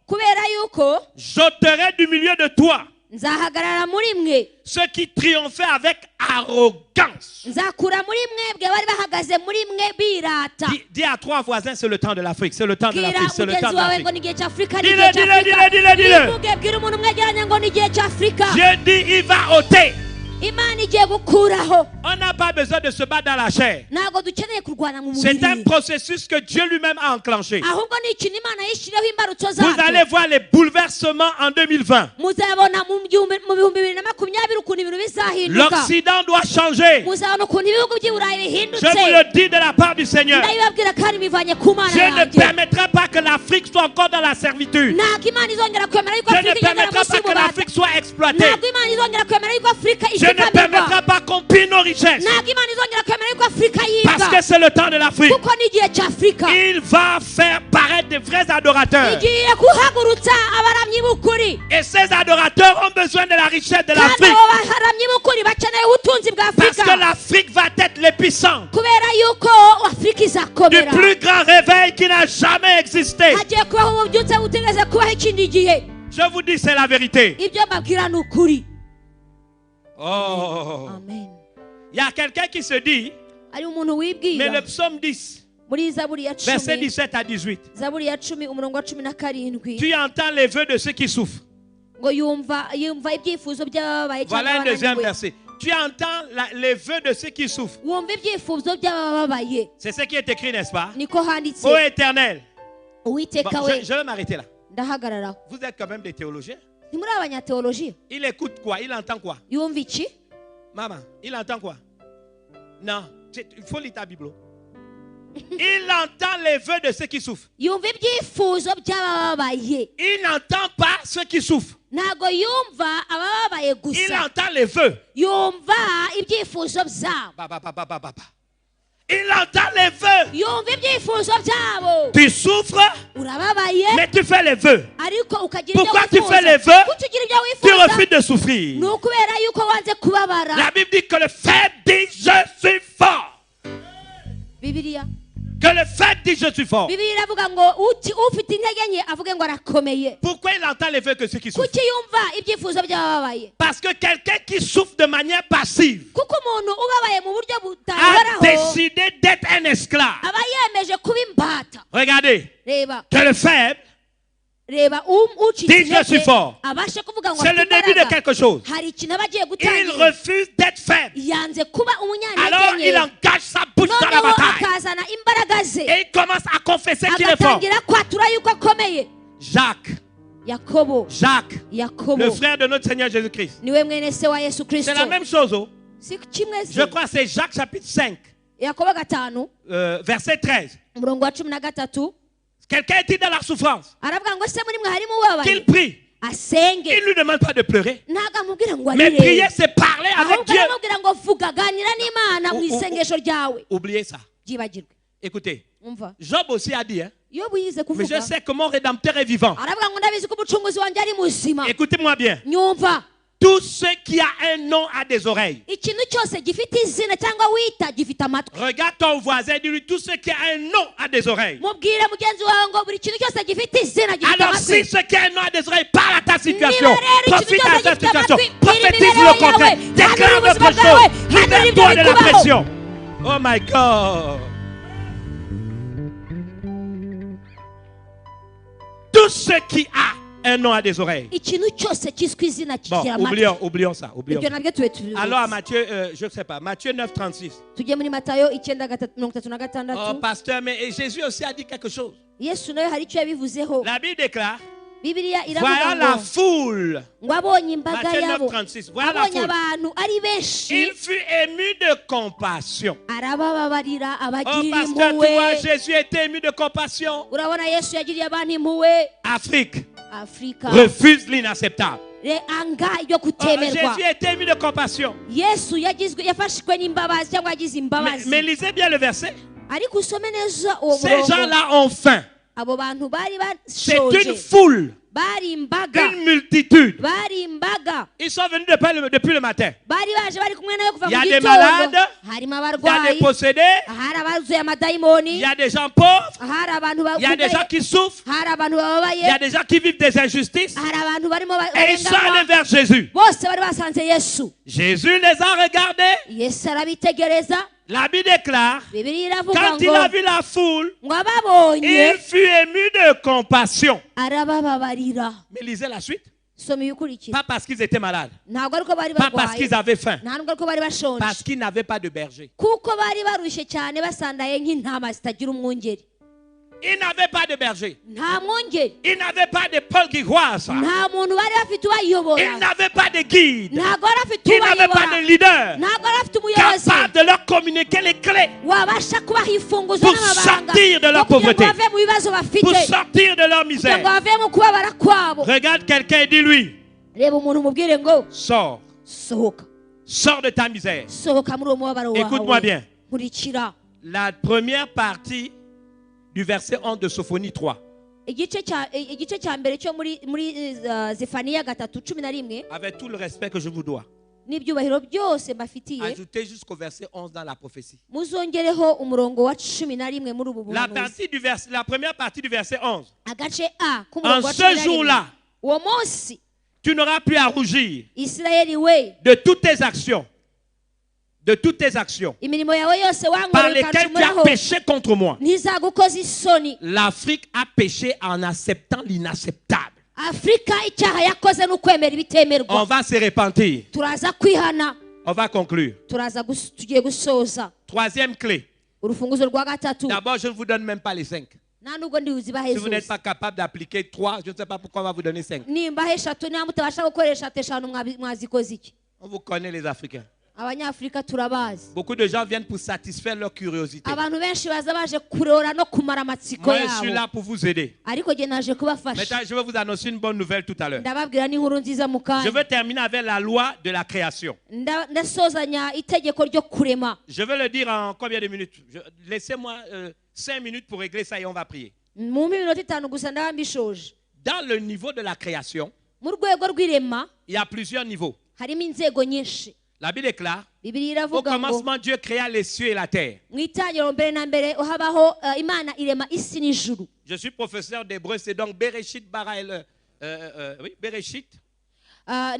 kubera yuko j'ôterai du milieu de toi nzahagarara muri mwe, ceux qui triomphaient avec arrogance. nzakura muri mwebwe bari bahagaze muri mwe birata. Dis à trois voisins, c'est le temps de l'Afrique, c'est le temps de Bwira l'Afrique, c'est le temps mugenzi de wawe l'Afrique. ngo ni igihe cy'Afurika, ni Dis-le, igihe dis-le, cy'Afurika. dis-le, dis-le. Bivuge, bwira umuntu mwegeranye ngo ni igihe cy'Afurika. Dieu dit, il va ôter. Imana igiye gukuraho. On n'a pas besoin de se battre dans la chair. Ntabwo dukeneye kurwana mu C'est un mubiri, processus que Dieu lui-même a enclenché. ahubwo ni ikintu Imana yishyiriyeho imbarutso Vous allez zacyo. voir les bouleversements en 2020. Muzabona mu bihumbi 2020 ukuntu ibintu bizahinduka. L'Occident doit changer. Muzabona ukuntu ibihugu by'i Burayi Je bihindutse. vous le dis de la part du Seigneur. Ndabibabwira kandi bivanye ku Mana Je ne yanjye. permettrai pas que l'Afrique soit encore dans la servitude. Ntabwo Imana izongera kwemera yuko Je ne Afurika igendera permettrai munsi pas que y'ububata. l'Afrique soit exploitée. Ntabwo Imana izongera kwemera yuko Afurika Je ne permettrai ishikamirwa. pas qu'on pille nos richesses. Ntabwo Imana izongera kwemera yuko Afurika Parce yibwa. que c'est le temps de l'Afrique. Kuko ni igihe cy'Afurika. Il va faire paraître de vrais adorateurs. Igiye guhagurutsa abaramyi b'ukuri. Et ces adorateurs ont besoin de la richesse de Kandi l'Afrique. abo baharamyi b'ukuri bakeneye ubutunzi bwa Parce que Afurika. l'Afrique va être l'épicentre Kubera yuko Afurika du izakomera. plus grand réveil qui n'a jamais existé. Hagiye kubaho ububyutse butigeze kubaho ikindi gihe. Je vous dis, c'est la vérité. Ibyo mbabwira ni ukuri. Oh. Amen. Il y a quelqu'un qui se dit, Ari umuntu mais wibwira le psaume 10, muri Zaburi ya verset 10, 17 à 18, Zaburi ya 10 umurongo wa 17, tu entends les vœux de ceux qui souffrent. ngo yumva ibyifuzo by'abababaye cyangwa Voilà un deuxième abananiwe. verset. Tu entends les vœux de ceux qui souffrent. Wumva ibyifuzo by'abababaye. C'est ce qui est écrit, n'est-ce pas? Niko handitse. Ô Éternel. Bon, Uwiteka we, je vais m'arrêter là. ndahagarara. Vous êtes quand même des théologiens. Ni muri abanyateolojiya. Il écoute quoi? Il entend quoi? Yumva iki? Maman, il entend quoi? Non, il faut lire ta Bible. Il entend les vœux de ceux qui souffrent. Yumva ibyifuzo by'abababaye. Il n'entend pas ceux qui souffrent. Ntago yumva abababaye Il gusa. entend les vœux. Yumva ibyifuzo byabo. Il entend les vœux. Yumva ibyifuzo byabo. Tu souffres, Urababaye, mais tu fais les vœux. ariko ukagira ibyo Pourquoi tu wifuza. fais les vœux? Kuki ugira ibyo Tu wifuza? refuses de souffrir. Ni ukubera yuko wanze kubabara. La Bible dit que le faible dit je suis fort. Bibiliya. Que le faible dit je suis fort. Bibiliya iravuga ngo ufite intege nke avuge ngo arakomeye. Pourquoi il entend les vœux que ceux qui souffrent? Kuki yumva ibyifuzo by'abababaye? Parce que quelqu'un qui souffre de manière passive Kuko umuntu ubabaye mu buryo a butahoraho décidé d'être un esclave. aba yemeje kuba imbata. Regardez, Reba, que le faible, ucitse Dis, je suis fort. abashe kuvuga ngo c'est afite le début de imbaraga. quelque chose. Hari ikintu aba agiye Il gutangira. refuse d'être faible. Yanze kuba Alors umunyantege il nke. engage sa bouche dans la Noneho bataille. akazana imbaraga ze. Et il commence à confesser qu'il est fort. Agatangira kwatura yuko akomeye. Jacques, Yakobo Jacques, le Yakobo frère de notre Seigneur Jésus-Christ. niwe mwene se wa Yesu C'est la Kristo. même chose. Oh. Si kimwe Je se. crois que c'est Jacques chapitre 5, Yakobo gatanu verset 13. umurongo wa 13 Quelqu'un est-il dans la souffrance? aravuga ngo se muri mwe harimo Qu'il ubabaye prie. asenge. Il ne lui demande pas de pleurer. Ntago amubwira ngo Mais arire. prier, c'est parler avec ahubwo Dieu. aramubwira ngo vuga ganira n'Imana mu isengesho ryawe. Oubliez ça. Byibagirwe. Écoutez, Umva. Job aussi a dit, hein, Yobu yize mais kuvuga. je sais que mon rédempteur est vivant. Aravuga ngo ndabizi ko umucunguzi wanjye ari muzima. Écoutez-moi bien. Nyumva. Tout ce qui a un nom a des oreilles. Ikintu cyose gifite izina cyangwa wita gifite amatwi. Regarde ton voisin, dis-lui, tout ce qui a un nom a des oreilles. Mubwire mugenzi wawe ngo buri kintu cyose gifite izina gifite Alors si amatwi. ce qui a un nom a des oreilles, parle à ta situation. Niba rero ikintu Profite à cyose ta gifite situation. amatwi, Prophétise bwira le imibereho contraire. yawe, Déclare hanura d'autres ubuzima bwawe, choses. hanura Libère-toi ibyo de la bikubaho. pression. Oh my God. Tout ce qui a un nom a des oreilles. Ikintu cyose cyiswe izina Bon, kigira amatwi. oublions ça. Oublions Ibyo ça. nabyo tube tubizi. Alors à Matthieu, je ne sais pas, Matthieu 9, 36. Tujye muri Matayo 9:36. Oh pasteur, mais Jésus aussi a dit quelque chose. Yesu nawe hari icyo yabivuzeho. La Bible déclare, Bibiliya voyant iravuga la ngo foule, ngo abonye imbaga Matthieu 9, yabo 36, voyant la abonye foule, abantu ari benshi il fut ému de compassion. arabababarira Oh abagirira pasteur, tu vois, impuhwe. Jésus était ému de compassion. Urabona Yesu yagiriye abantu impuhwe. Afrique Afurika refuse l'inacceptable. anga ibyo Oh, kutemerwa. Jésus était ému de compassion. Yesu yafashwe n'imbabazi cyangwa yagize imbabazi. Mais lisez bien le verset. Ariko usome neza uwo Ces murongo. gens-là ont faim. Abo bantu bari C'est une bashoje, foule, bari imbaga, une multitude. bari imbaga, Ils sont venus depuis le matin. bari baje bari kumwe nayo kuva Il y a mu des gitondo. malades, Harimo Il y a des abarwayi, possédés, hari abazuye il amadayimoni, y a des gens pauvres, hari abantu il y a des gens bagugaye, qui souffrent, hari abantu il y a bababaye, des gens qui vivent des injustices. hari abantu barimo Et ils sont allés barenganywa. vers Jésus. Bose bari basanze Yesu. Jésus les a regardés. Yesu arabitegereza. La Bible déclare, Bibiliya iravuga quand il ngo a vu la foule, ngo ababonye il fut ému de compassion. arabababarira. Mais lisez la suite. Soma ibikurikira. Pas parce qu'ils étaient malades, Ntabwo ariko bari pas parce barwaye, qu'ils avaient faim, nta nubwo ariko bari bashonje, parce qu'ils n'avaient pas de berger. kuko bari barushye cyane basandaye nk'intama zitagira umwungeri. Ils n'avaient pas de berger. Nta mwungeri, Ils n'avaient pas de Paul Giguaz. nta muntu bari bafite ubayobora, Ils n'avaient pas de guide. ntabwo bari bafite Ils n'avaient pas ubayobora, de leader ntabwo bari bafite umuyobozi capable de leur communiquer les clés wabasha kubaha imfunguzo Pour n'amabanga sortir de leur yo kugira ngo pauvreté. bave mu bibazo bafite, pour sortir de leur kugira ngo misère. bave mu kubabara kwabo. Regarde quelqu'un et dis-lui, Reba umuntu umubwire ngo sors, sohoka, sors de ta misère. sohoka muri uwo mubabaro Écoute-moi wawe. bien. Nkurikira. La première partie du verset 11 de Sophonie 3, Igice cya mbere cyo muri Zefaniya 3:11 avec tout le respect que je vous dois, n'ibyubahiro byose mbafitiye, ajoutez jusqu'au verset 11 dans la prophétie. muzongereho umurongo wa 11 muri ubu La buhanuzi. première partie du verset 11. Agace A En k'umurongo wa ce 11. jour-là, Uwo munsi tu n'auras plus à rougir Isirayeli we, de toutes tes actions, imirimo yawe yose par wankoreye lesquelles tu as ukancumuraho péché contre moi. ntizagukoza isoni. L'Afrique a péché en acceptant l'inacceptable. Afurika icyaha yakoze n'ukwemera On ibitemerwa. va se repentir. Turaza kwihana, On va conclure. tugiye gusoza. Troisième clé. Urufunguzo rwa gatatu, D'abord, je ne vous donne même pas les 5. nta nubwo ndibuzibahe Si vous n'êtes zose. pas capable d'appliquer 3, je ne sais pas pourquoi on va vous donner 5. Nimba eshatu niba mutabasha gukoresha eshanu mwazikoze iki? On vous connaît les Africains. Abanyafurika turabazi. Beaucoup de gens viennent pour satisfaire leur curiosité. Abantu benshi baza baje kurora no kumara amatsiko Moi, je suis yabo, là pour vous aider. ariko jye naje kubafasha. Maintenant, je vais vous annoncer une bonne nouvelle tout à l'heure. Ndababwira n'inkuru nziza mu Je kanya. veux terminer avec la loi de la création. Ndasozanya itegeko ryo kurema. Je vais le dire en combien de minutes? Laissez-moi 5 minutes pour régler ça et on va prier. Mu minota 5 gusa ndaba mbishoje. Dans le niveau de la création, Mu rwego rw'irema il y a plusieurs niveaux. harimo inzego nyinshi. La Bible déclare, Bibiliya au iravuga ngo commencement, Dieu créa les cieux et la terre. mu itangiriro mbere na mbere habaho Imana irema isi n'ijuru. Je suis professeur d'hébreu, c'est donc Bereshit bara oui, Bereshit.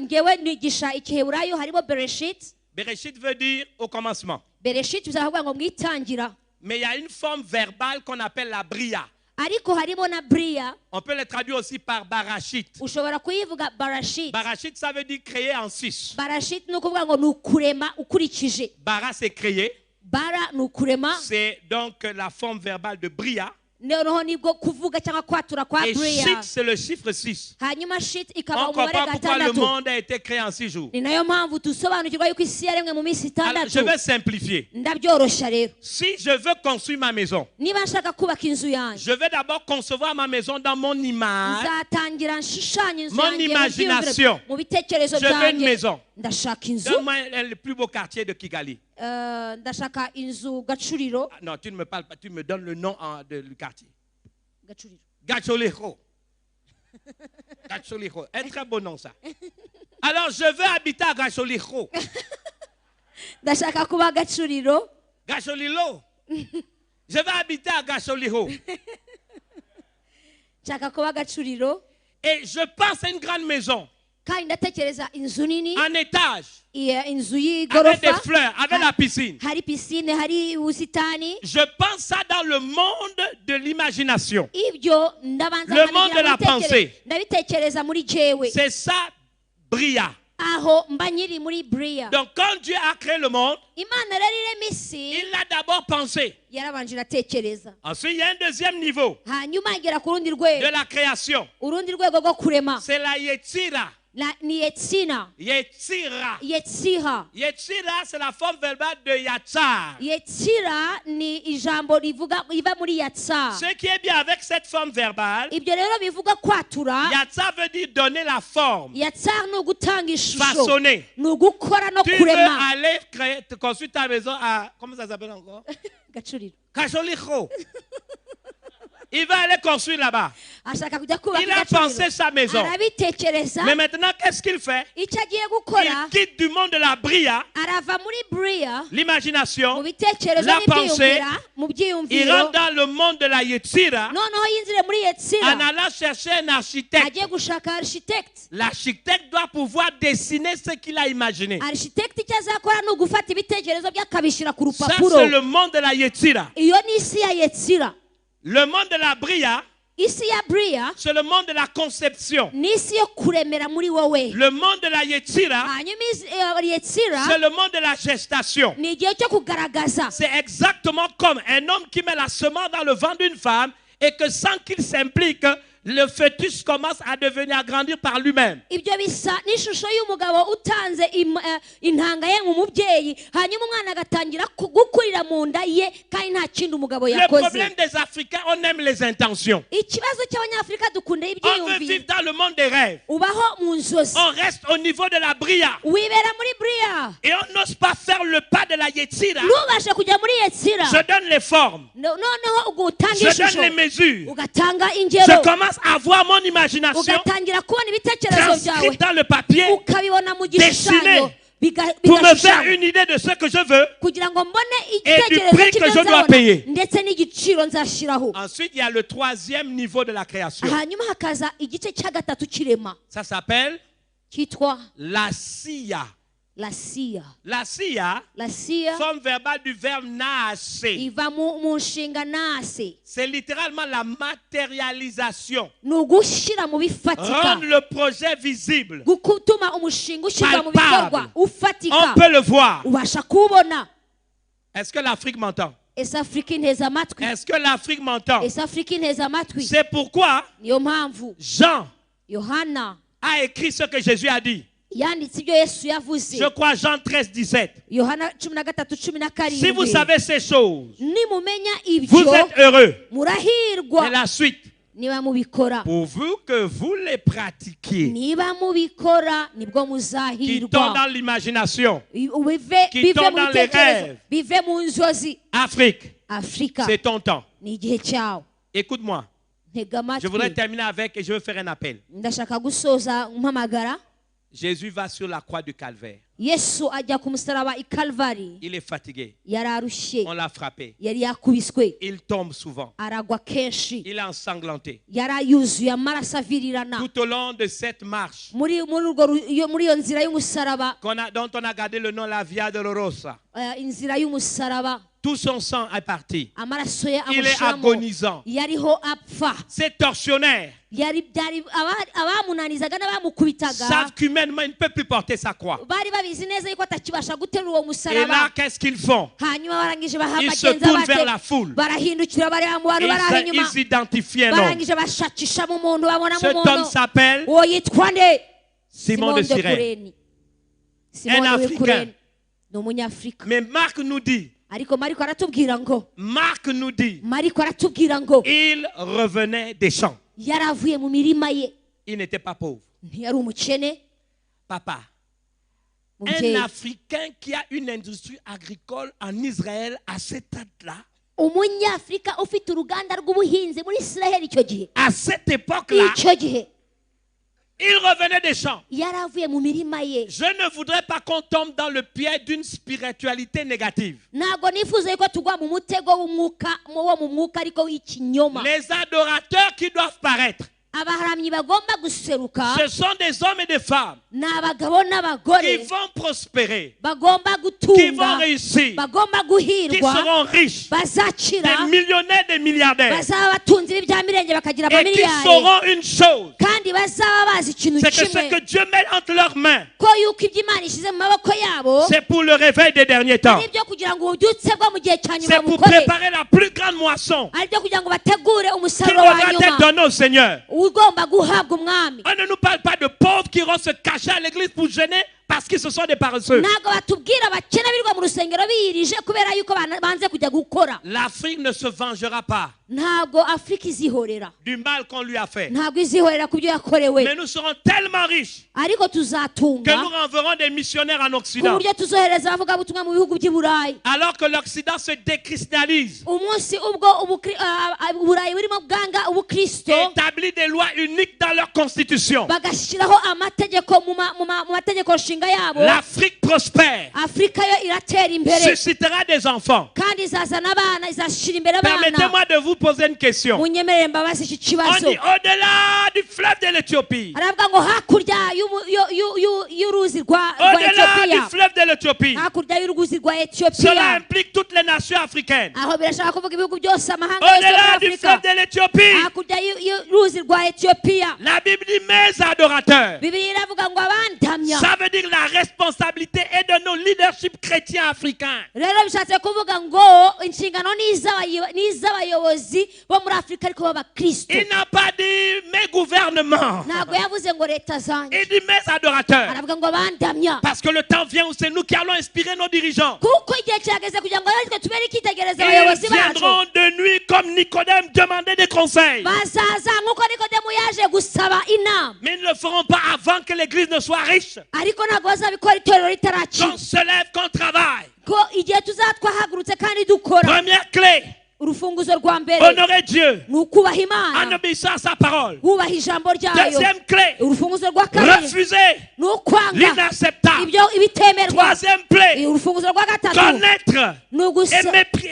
Ngewe nigisha ikiheburayo harimo Bereshit. Bereshit veut dire au commencement. Bereshit bizavuga ngo mu itangira. Mais il y a une forme verbale qu'on appelle la bria. Ariko harimo na Bria, On peut le traduire aussi par barachit. ushobora kuyivuga Barashit. Barachit, ça veut dire créer en 6. Barashit ni ukuvuga ngo ni ukurema ukurikije. Bara, c'est créer. Bara ni ukurema, C'est donc la forme verbale de bria. noneho nibwo kuvuga cyangwa kwatura kwa Et Bria. Shit, c'est le chiffre 6. Hanyuma shit ikaba On comprend umubare pourquoi le gatandatu. monde a été créé en 6 jours. Ni nayo mpamvu dusobanukirwa yuko isi yaremwe mu minsi Alors, je itandatu. vais simplifier. Ndabyoroshya rero. Si je veux construire ma maison, Niba nshaka kubaka inzu yanjye, je vais d'abord concevoir ma maison dans mon image. nzatangira nshushanya inzu Mon yanjye mu imagination. byiyumviro, mu bitekerezo Je veux une byanjye. maison. Ndashaka inzu, Donne-moi le plus beau quartier de Kigali. ndashaka inzu Gacuriro. Ah, non, tu ne me parles pas, tu me donnes le nom du quartier. Gacuriro. Gacholejo. Gacholejo. Un très beau nom, ça. Alors, je veux habiter à Gacholejo. Ndashaka kuba Gacuriro. Gacholilo. Je veux habiter à Gacholejo. Nshaka kuba Gacuriro. Et je pense à une grande maison, Kandi ndatekereza inzu nini, en étage, inzu avec y'igorofa, des fleurs, avec la piscine. hari pisine, hari ubusitani. Je pense ça dans le monde de l'imagination. Ibyo ndabanza Le monde de la nkabigira mu pensée. ndabitekereza muri jewe, C'est ça, Bria. aho mba nyiri muri Bria. Donc, quand Dieu a créé le monde, Imana rero irema isi, il l'a d'abord pensé. yarabanje iratekereza, Ensuite, il y a un deuxième niveau hanyuma igera ku rundi de rwego. la création. Urundi rwego rwo kurema C'est la Yetzira. ni Yetsina, Yetzira. Yetsiha. Yetzira, c'est la forme verbale de Yatsar. Yetsira ni ijambo rivuga iva muri Yatsa. Ce qui est bien avec cette forme verbale, Ibyo rero bivuga kwatura. Yatsar veut dire donner la forme, Yatsa ni ugutanga ishusho, façonner. ni ugukora no Tu veux kurema. aller créer, construire ta maison à, comment ça s'appelle encore? Gacuriro. Kacholicho. Il va aller construire là-bas. Ashaka kujya kubaka Il a Gacuriro. pensé sa maison. Arabitekereza, Mais maintenant, qu'est-ce qu'il fait? icyo agiye gukora, Il quitte du monde de la bria, arava muri Bria, mu l'imagination. bitekerezo La pensée, n'ibyiyumvira, mu Il byiyumviro, rentre dans le monde de la Yetzira noneho yinjire muri Yetsira, en allant chercher un architecte. agiye gushaka architect. L'architecte doit pouvoir dessiner ce qu'il a imaginé. Architect icyo azakora ni ugufata ibitekerezo bye akabishyira ku Ça, rupapuro. c'est le monde de la Yetzira. Iyo ni isi ya Yetsira. Le monde de la bria, Isi ya Bria c'est le monde de la conception. ni isi yo kuremera muri wowe. Le monde de la Yetzira, Hanyuma Yetsira c'est le monde de la gestation. ni igihe cyo kugaragaza. C'est exactement comme un homme qui met la semence dans le ventre d'une femme et que sans qu'il s'implique, le fœtus commence à devenir, à grandir par lui-même. Ibyo bisa n'ishusho y'umugabo utanze intanga ye mu mubyeyi, hanyuma umwana agatangira gukurira mu nda ye kandi nta kindi umugabo Le yakoze. problème des Africains, on aime les intentions. Ikibazo cy'abanyafurika dukunda On veut ibyiyumviro. vivre dans le monde des rêves. Ubaho mu nzozi, On reste au niveau de la bria. wibera muri Bria, Et on n'ose pas faire le pas de la Yetzira. ntubashe kujya muri Yetsira. Je donne les formes. Noneho ugatanga Je donne ishusho, les mesures. ugatanga Je ingero, commence à voir mon imagination ugatangira kubona ibitekerezo byawe, transcrite dans le papier ukabibona mu gishushanyo, pour me faire bigashushanywa, une idée de ce que je veux. kugira ngo mbone Et du igitekerezo prix que cy'ibyo je dois nzabona payer. ndetse n'igiciro nzashyiraho. Ensuite, il y a le troisième niveau de la création. Hanyuma hakaza igice cya gatatu kirema Ça s'appelle cyitwa la sia. la siya. La sia, La siya forme verbale du verbe naase. iva mu nshinga nase, C'est littéralement la matérialisation. ni ugushyira mu bifatika, Rendre le projet visible. gutuma umushinga ushyirwa mu Palpable. bikorwa ufatika, On peut le voir. ubasha kuwubona. Est-ce que l'Afrique m'entend? Ese Afurika inteze amatwi, Est-ce que l'Afrique m'entend? ese Afurika inteze amatwi. C'est pourquoi Niyo mpamvu Jean Yohana a écrit ce que Jésus a dit. yanditse ibyo Yesu yavuze. Je crois Jean 13, 17. Yohana 13:17. Si vous savez ces choses, nimumenya vous ibyo êtes heureux. murahirwa Et la suite, niba mubikora, pourvu que vous les pratiquiez, niba mubikora nibwo qui muzahirwa. tombent dans l'imagination. bive qui bive tombent mu dans les bitekerezo, rêves. bive mu nzozi. Afrique, Afurika c'est ton temps. ni igihe cyawe. Écoute-moi, Ntega je voudrais amatwi, terminer avec et je veux faire un appel. ndashaka gusoza mpamagara. Jésus va sur la croix du calvaire. Yesu ajya ku musaraba i Kalvari, Il est fatigué. yari arushye, On l'a frappé. yari yakubiswe, Il tombe souvent. aragwa kenshi, Il est ensanglanté. yari yuzuye amaraso avirirana. Tout au long de cette marche muri iyo nzira y'umusaraba, dont on a gardé le nom la Via Dolorosa, inzira y'umusaraba, Tout son sang est parti. amaraso ye Il est amushiramo agonisant. yariho apfa Ces tortionnaires byari abamunanizaga n'abamukubitaga savent qu'humainement, il ne peut plus porter sa croix. bari babizi neza yuko atakibasha guterura uwo Et musaraba là, qu'est-ce qu'ils font? hanyuma barangije baha Ils se bagenzi tournent vers la bate foule. barahindukira bareba mu bantu bari aho inyuma Ils identifient un homme. barangije bashakisha mu muntu babonamo Cet homme umuntu s'appelle uwo yitwa nde Simon de Cyrène. Kureni Simon de Africain. Kureni ni umunyafurika Mais Marc nous dit, ariko mariko aratubwira ngo mariko aratubwira ngo il revenait des champs. yaravuye mu mirima ye Il n'était pas pauvre. ntiyari umukene Papa, un mubyeyi Africain qui a une industrie agricole en Israël à cette date-là, umunyafurika ufite uruganda rw'ubuhinzi muri Israel icyo gihe à cette époque-là, icyo gihe il revenait des champs. yaravuye mu mirima ye Je ne voudrais pas qu'on tombe dans le piège d'une spiritualité négative. ntabwo nifuza yuko tugwa mu mutego w'umwuka wo mu mwuka ariko w'ikinyoma Les adorateurs qui doivent paraître, abaharamyi bagomba guseruka ce sont des hommes et des femmes ni abagabo qui n'abagore vont prospérer, bagomba qui vont gutunga réussir, bagomba qui guhirwa seront riches, bazakira des millionnaires, des milliardaires, bazaba batunze ibiryamirenge bakagira et qui amamiliyari sauront une chose, kandi bazaba bazi ikintu c'est que ce kimwe que Dieu met entre leurs mains, ko yuko ibyo Imana ishyize mu maboko yabo c'est pour le réveil des derniers temps. ari ibyo kugira ngo ububyutse bwo mu gihe cya nyuma C'est pour bukore préparer la plus grande moisson ari byo kugira ngo bategure qui umusaruro wa devra être nyuma donnée au Seigneur. ugomba guhabwa umwami On ne nous parle pas de pauvres qui iront se cacher à l'église pour gêner parce qu'ils se sont des paresseux. ntabwo batubwira abakene birirwa mu rusengero biyirije kubera yuko banze kujya gukora L'Afrique ne se vengera pas ntabwo afurika izihorera du mal qu'on lui a fait. ntabwo izihorera ku byo yakorewe Mais nous serons tellement riches ariko que tuzatunga nous renverrons des missionnaires en ku Occident. buryo tuzohereza abavugabutumwa mu bihugu by'i burayi Alors que l'Occident se déchristianise, umunsi ubwo uburayi burimo bwanga ubukristo établit des lois uniques dans leur constitution. bagashyiraho amategeko mu mategeko nshinga yabo L'Afrique prospère, afurika yo iratera imbere suscitera des enfants. kandi izazana abana izashyira imbere abana Permettez-moi de vous poser une question. munyemerere mbabazi iki On kibazo dit au-delà du fleuve de l'Éthiopie, aravuga ngo hakurya y'uruzi rwa au-delà du etiyopiya fleuve de l'Éthiopie, hakurya y'uruzi rwa cela etiyopiya implique toutes les nations africaines. aho birashaka kuvuga ibihugu byose amahanga yose yo Au-delà muri du afurika fleuve de l'Éthiopie, hakurya y'uruzi rwa etiyopiya la Bible dit mes adorateurs. bibiri iravuga ngo abandamya Ça veut dire la responsabilité est de nos leaderships chrétiens africains. rero bishatse kuvuga ngo inshingano ni iz'abayobozi bo muri afurika ariko b'abakristo Il n'a pas dit mes gouvernements. ntabwo yavuze ngo leta zanjye Il dit mes adorateurs. aravuga ngo abandamya Parce que le temps vient où c'est nous qui allons inspirer nos dirigeants. kuko igihe kirageze kugira ngo natwe tubere icyitegererezo Ils abayobozi bacu viendront de nuit comme Nicodème demander des conseils. bazaza nk'uko nikodemu yaje gusaba inama Mais ils ne le feront pas avant que l'église ne soit riche. ariko ntabwo bazabikora itorero ritarakira Qu'on se lève, qu'on travaille. ko igihe tuzaba twahagurutse kandi dukora Première clé, urufunguzo rwa mbere honorer Dieu ni ukubaha en imana obéissant à sa parole. wubaha ijambo ryayo Deuxième clé, urufunguzo rwa kabiri refuser ni ukwanga l'inacceptable. ibyo ibitemerwa Troisième clé, urufunguzo rwa gatatu connaître ni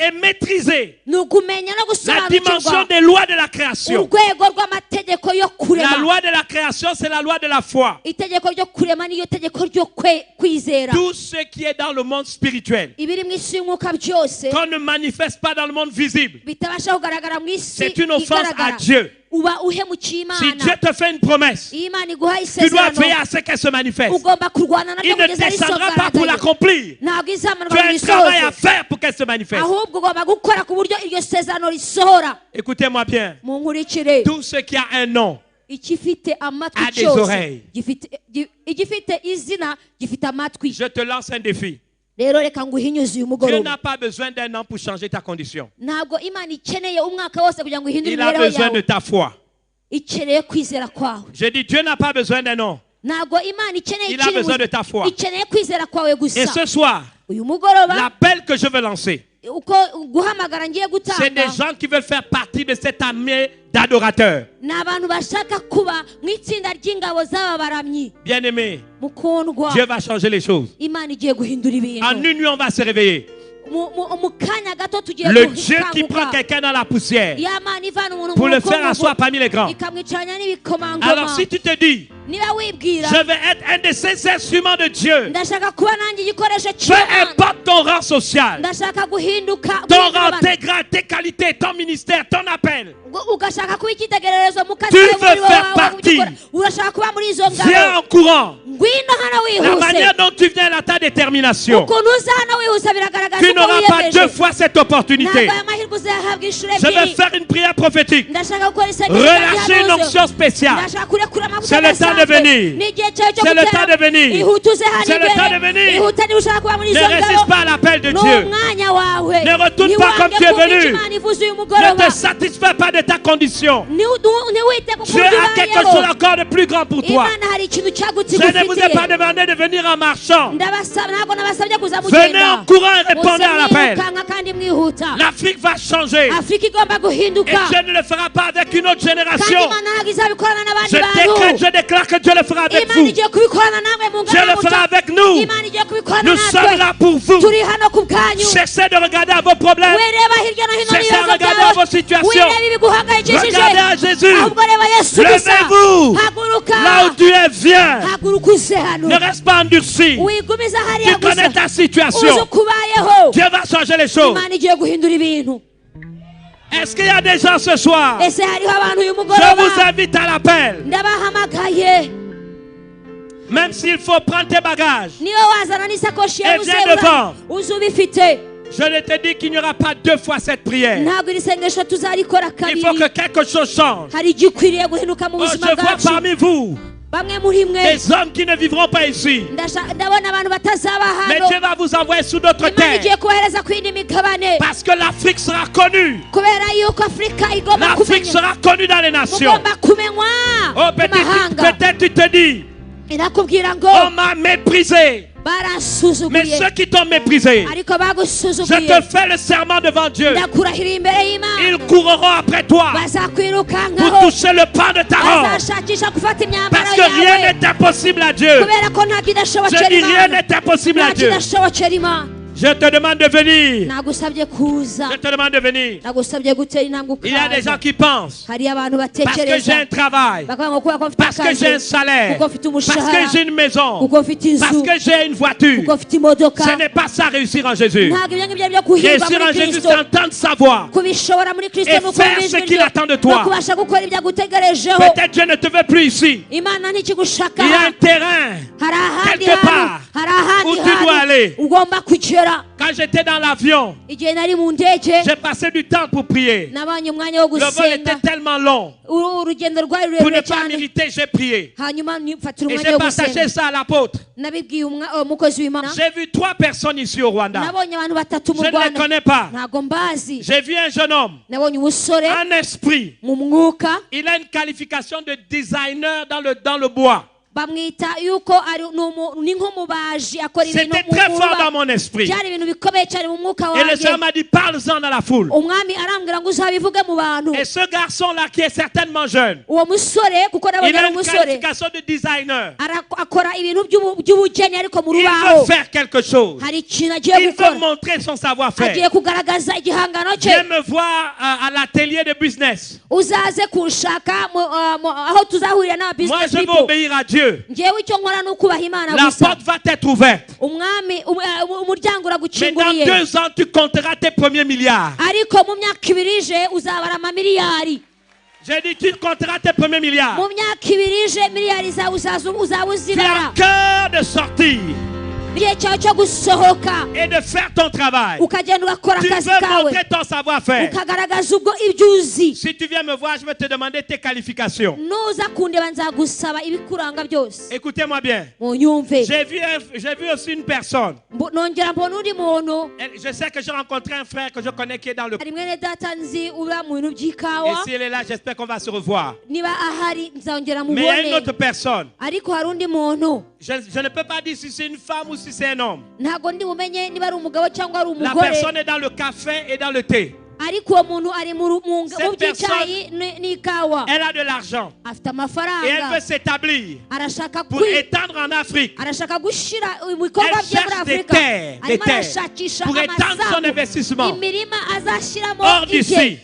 et maîtriser ni ukumenya no la dimension gusobanukirwa des lois de la création. urwego rw'amategeko yo La kurema loi de la création, c'est la loi de la foi. itegeko ryo kurema niyo tegeko ryo kwizera Tout ce qui est dans le monde spirituel, ibiri mu isi y'umwuka byose qu'on ne manifeste pas dans le monde visible, bitabasha kugaragara mu isi c'est une offense à igaragara Dieu. uba uhemukiye Si imana Dieu te fait une promesse, iyo imana iguhaye tu dois isezerano veiller à ce qu'elle se manifeste. ugomba kurwana naryo Il ne kugeza descendra pas pour risogaragaye l'accomplir. ntabwo Tu izamanuka as ngo un travail à risohoze faire pour qu'elle se manifeste. ahubwo ugomba gukora ku buryo iryo sezerano risohora Écoutez-moi bien. munkurikire Tout ce qui a un nom ikifite amatwi a des cyose oreilles. igifite izina gifite amatwi Je te lance un défi. rero reka nguhinyuze uyu Dieu mugoroba n'a pas besoin d'un an pour changer ta condition. ntabwo imana ikeneye umwaka wose kugira ngo ihindure Il a imibereho besoin de yawe ta foi. ikeneye kwizera kwawe Je dis, Dieu n'a pas besoin d'un an. ntabwo imana ikeneye Il a besoin de ta foi. ikeneye kwizera kwawe Et gusa ce soir, uyu mugoroba l'appel que je veux lancer, uko guhamagara ngiye c'est des gutanga gens qui veulent faire partie de cette armée d'adorateurs. ni abantu bashaka kuba mu itsinda ry'ingabo z'aba baramyi Bien-aimés, mukundwa Dieu va changer les choses. imana igiye guhindura En ibintu une nuit, on va se réveiller. mu kanya gato tugiye Le Dieu qui prend gukanguka quelqu'un dans la poussière ya mana ivana umuntu pour mu le faire mukungugu asseoir parmi les grands. ikamwicaranya n'ibikomangoma Alors si tu te dis, niba wibwira je vais être un de ces instruments de Dieu. ndashaka kuba nanjye igikoresho Peu cy'Imana importe ton rang social, ndashaka guhinduka ton guhindura rang, abantu. tes grades, tes qualités, ton ministère, ton appel. Ugashaka kuba icyitegererezo mu kazi Tu kawe, veux muri wowe faire wawe, partie. urashaka kuba muri izo Viens ngabo en courant. ngwino hano La wihuse manière dont tu viens là, ta détermination. ukuntu uza hano wihuse biragaragaza Tu uko n'auras pas wiyemeje. deux fois cette opportunité. ntabwo aya mahirwe uzayahabwa inshuro Je vais ebyiri faire une prière prophétique. ndashaka gukora isengesho Relâchez une ry'ihanuzo. onction spéciale. ndashaka kurekura amavuta C'est le temps de adasanzwe. venir. ni igihe cyawe cyo C'est le gutera. temps de venir. ihute uze hano C'est le imbere. temps de venir. ihute niba ushaka kuba muri Ne izo résiste ngabo pas à l'appel de ni Dieu. umwanya wawe Ne retourne pas Ntiwange comme tu es kumva venu. icyo Imana ivuze uyu Ne mugoroba te satisfais pas de ta condition. ntiwite ku Dieu kubyo a quelque ubayeho. chose encore de plus grand pour toi. Imana hari ikintu cyagutse Je ne vous ai pas igufitiye demandé de venir en marchant. ntabwo nabasabye kuza Venez en mugenda courant et répondez à l'appel. mwirukanka kandi mwihuta L'Afrique va changer. afurika igomba Et guhinduka Dieu ne le fera pas avec une autre kandi génération. imana ntabwo izabikorana Je n'abandi décrète, bantu je déclare que Dieu le fera avec imana vous. igiye kubikorana namwe mu Dieu le fera avec nous. imana igiye kubikorana Nous sommes natwe là pour vous. turi hano ku bwanyu Cessez de regarder à vos problèmes. wireba hirya no hino Cessez à n'ibibazo regarder à vos byawe situations. wireba ibiguhangayikishije Regardez à Jésus. ahubwo reba yesu gusa Levez-vous. haguruka Là où tu es, viens. haguruka uze hano Ne reste pas endurci. wigumiza hariya Tu connais gusa ta uzi situation. ukubayeho Dieu va changer les choses. imana igiye guhindura ibintu Est-ce qu'il y a des gens ce soir? ese hariho abantu uyu Je mugoroba vous invite à l'appel. ndabahamagaye Même s'il faut prendre tes bagages. niyo wazana n'isakoshi yawe Et viens devant. uze ubifite Je ne te dis qu'il n'y aura pas deux fois cette prière. ntabwo iri sengesho tuzarikora Il faut que kabiri quelque chose change. hari igikwiriye guhinduka mu Oh, buzima je vois bwacu parmi vous bamwe muri mwe des hommes qui ne vivront pas ici. ndabona abantu batazaba Mais hano Dieu va vous envoyer sous d'autres imana igiye terres. kubahereza ku yindi migabane Parce que l'Afrique sera connue. kubera yuko afurika igomba L'Afrique kumenya sera connue dans les nations. mugomba kumenywa Oh, mu mahanga peut-être tu te dis, irakubwira ngo on m'a méprisé. Mais barasuzuguye ceux qui t'ont méprisé, ariko je bagusuzuguye te fais le serment devant Dieu. ndakurahira imbere y'imana Ils courront après toi pour bazakwirukankaho toucher le pan de ta robe. bazashakisha gufata imyambaro Parce que rien yawe n'est impossible à Dieu. kubera ko nta Je kidashobokera dis rien imana n'est impossible à nta Dieu. kidashobokera imana Je te demande de venir. nagusabye kuza Je te demande de venir. nagusabye gutera intambwe Il y a des gens ukaza qui pensent, hari abantu parce que j'ai batekereza un travail, bakavuga ngo kubera ko mfite parce que j'ai un akazi salaire, kuko mfite parce umushahara que j'ai une maison, kuko mfite parce inzu que j'ai une voiture. kuko mfite imodoka Ce n'est pas ça réussir en Jésus. ntabwo ibyo ngibyo byo kuhirwa Réussir en muri Jésus, kristo c'est entendre sa voix. kubishobora muri kristo Et ni uko faire wumva ce ijwi qu'il rye attend de toi. no kubasha gukora ibyo agutegerejeho Peut-être Dieu ne te veut plus ici. imana ntikigushaka Il y a un terrain. hari ahandi quelque hantu part hari ahandi où tu dois aller. hantu ugomba kugera Quand j'étais dans l'avion, igihe nari mu ndege j'ai passé du temps pour prier. nabonye umwanya wo Le vol gusenga était tellement long. urugendo rwari Pour ne rurerure pas cyane m'irriter, j'ai prié. hanyuma nifatira Et umwanya j'ai wo partagé gusenga ça à l'apôtre. nabibwiye umukozi w'imana J'ai vu 3 personnes ici au Rwanda. nabonye abantu batatu mu Je ne les rwanda connais pas. ntabwo mbazi J'ai vu un jeune homme, nabonye umusore en esprit. mu mwuka Il a une qualification de designer dans le bois. bamwita yuko ni nk'umubaji akora ibintu C'était mu très fort dans ruba mon esprit. byari ibintu bikomeye cyane mu mwuka Et le wanjye Seigneur m'a dit, parle-en dans la foule. umwami arambwira ngo uzabivuge mu bantu Et ce garçon-là, qui est certainement jeune, uwo musore kuko il nabonye a ari une umusore qualification de designer. akora ibintu by'ubugeni ariko mu Il rubaho veut faire quelque chose. hari ikintu agiye Il gukora veut montrer son savoir-faire. agiye kugaragaza igihangano cye Viens me voir à l'atelier de business. uzaze kunshaka aho tuzahurira n'aba Moi, business je veux people obéir à Dieu. ngewe icyo nkora ni ukubaha imana La gusa porte va être ouverte. umwami umuryango Mais dans uragukinguriye 2 ans, tu compteras tes premiers milliards. ariko mu myaka ibiri ije uzabara amamiliyari J'ai dit, tu compteras tes premiers milliards. mu myaka ibiri ije miliyari zawe uzaba Tu as uzibara cœur de sortir igihe cyawe cyo gusohoka et de faire ton travail. ukagenda ugakora Tu akazi veux kawe montrer ton savoir-faire. ukagaragaza ubwo ibyo uzi Si tu viens me voir, je vais te demander tes qualifications. nuza kundeba nzagusaba ibikuranga byose Écoutez-moi bien. munyumve J'ai vu aussi une personne. nongera mbona undi muntu Je sais que j'ai rencontré un frère que je connais qui est dans le... hari mwene data nzi uba mu bintu Et by'ikawa s'il est là, j'espère qu'on va se revoir. niba ahari nzongera Mais il y a une mubone autre personne. ariko hari undi muntu Je ne peux pas dire si c'est une femme ou si c'est un homme. ntabwo ndi bumenye niba ari umugabo cyangwa ari La umugore personne est dans le café et dans le thé. ariko uwo muntu ari mu Cette by'icyayi n'ikawa Elle a de l'argent. afite Et elle amafaranga veut s'établir arashaka pour étendre en Afrique. arashaka gushyira ibikorwa Elle bye muri cherche des afurika terres, des arimo terres arashakisha pour étendre son investissement imirima azashyiramo hors ibye d'ici.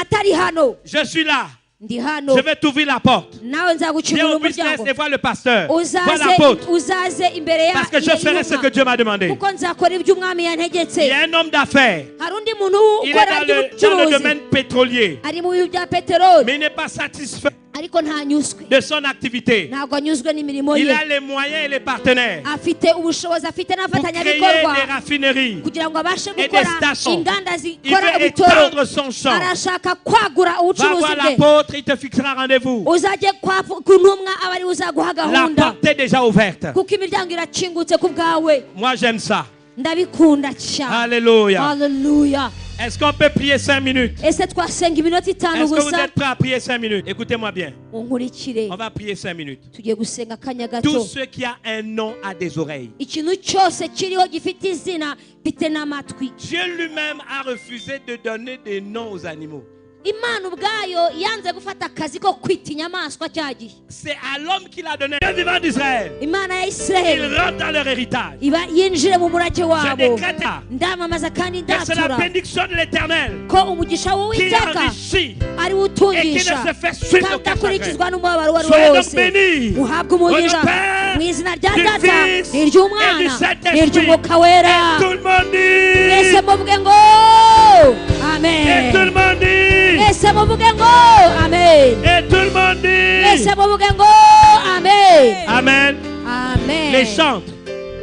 atari hano Je suis là. ndi hano Je vais t'ouvrir la porte. nawe Viens nzagukingurira au business umuryango et vois le pasteur. Vois uzaze l'apôtre. uzaze imbere Parce que je ferai ce que Dieu m'a demandé. kuko nzakora ibyo umwami Il y yantegetse a un homme d'affaires. hari undi muntu Il est ukora dans le iby'ubucuruzi domaine pétrolier. ari mu bintu bya peteroli Mais il n'est pas satisfait ariko ntanyuzwe de son activité. ntabwo anyuzwe n'imirimo Il ye a les moyens et les partenaires afite ubushobozi afite pour créer n'abafatanyabikorwa des raffineries. kugira ngo abashe et gukora des stations. inganda Il zikora veut ubutoro étendre son champ. arashaka kwagura Va ubucuruzi voir bwe l'apôtre, il te fixera rendez-vous. uzajye ku ntumwa aba ari uzaguha La gahunda porte est déjà ouverte. kuko imiryango irakingutse ku bwawe Moi, j'aime ça. ndabikunda cyane Alléluia. haleluya Est-ce qu'on peut prier 5 minutes? ese twasenga iminota itanu Est-ce que vous gusa êtes prêts à prier 5 minutes? Écoutez-moi bien. munkurikire On va prier 5 minutes. tugiye gusenga akanya Tout gato ce qui a un nom a des oreilles. ikintu cyose kiriho gifite izina mfite n'amatwi Dieu lui-même a refusé de donner des noms aux animaux. imana ubwayo yanze gufata akazi ko kwita inyamaswa cya gihe C'est à l'homme qu'il a donné le vivant d'Israël. imana ya Ils isiraheli rentrent dans leur héritage. iba yinjire mu murage Je wabo décrète ndamamaza kandi que c'est la ndatura bénédiction de l'Éternel ko umugisha qui w'uwiteka enrichit ari et qui ne utungisha se fait suite kandi aucun akurikizwa chagrin. n'umubabaro uwo ari wo Soyez donc wose bénis uhabwe au nom umugisha du Père, mu izina rya du data Fils et n'iry'umwana du Saint-Esprit. n'iry'umwuka wera Et tout le monde mwese dit. muvuge ngo Et tout le amen monde dit. mwese muvuge ngo amen Et tout le monde mwese dit. muvuge ngo amen Amen. amen Les chantres.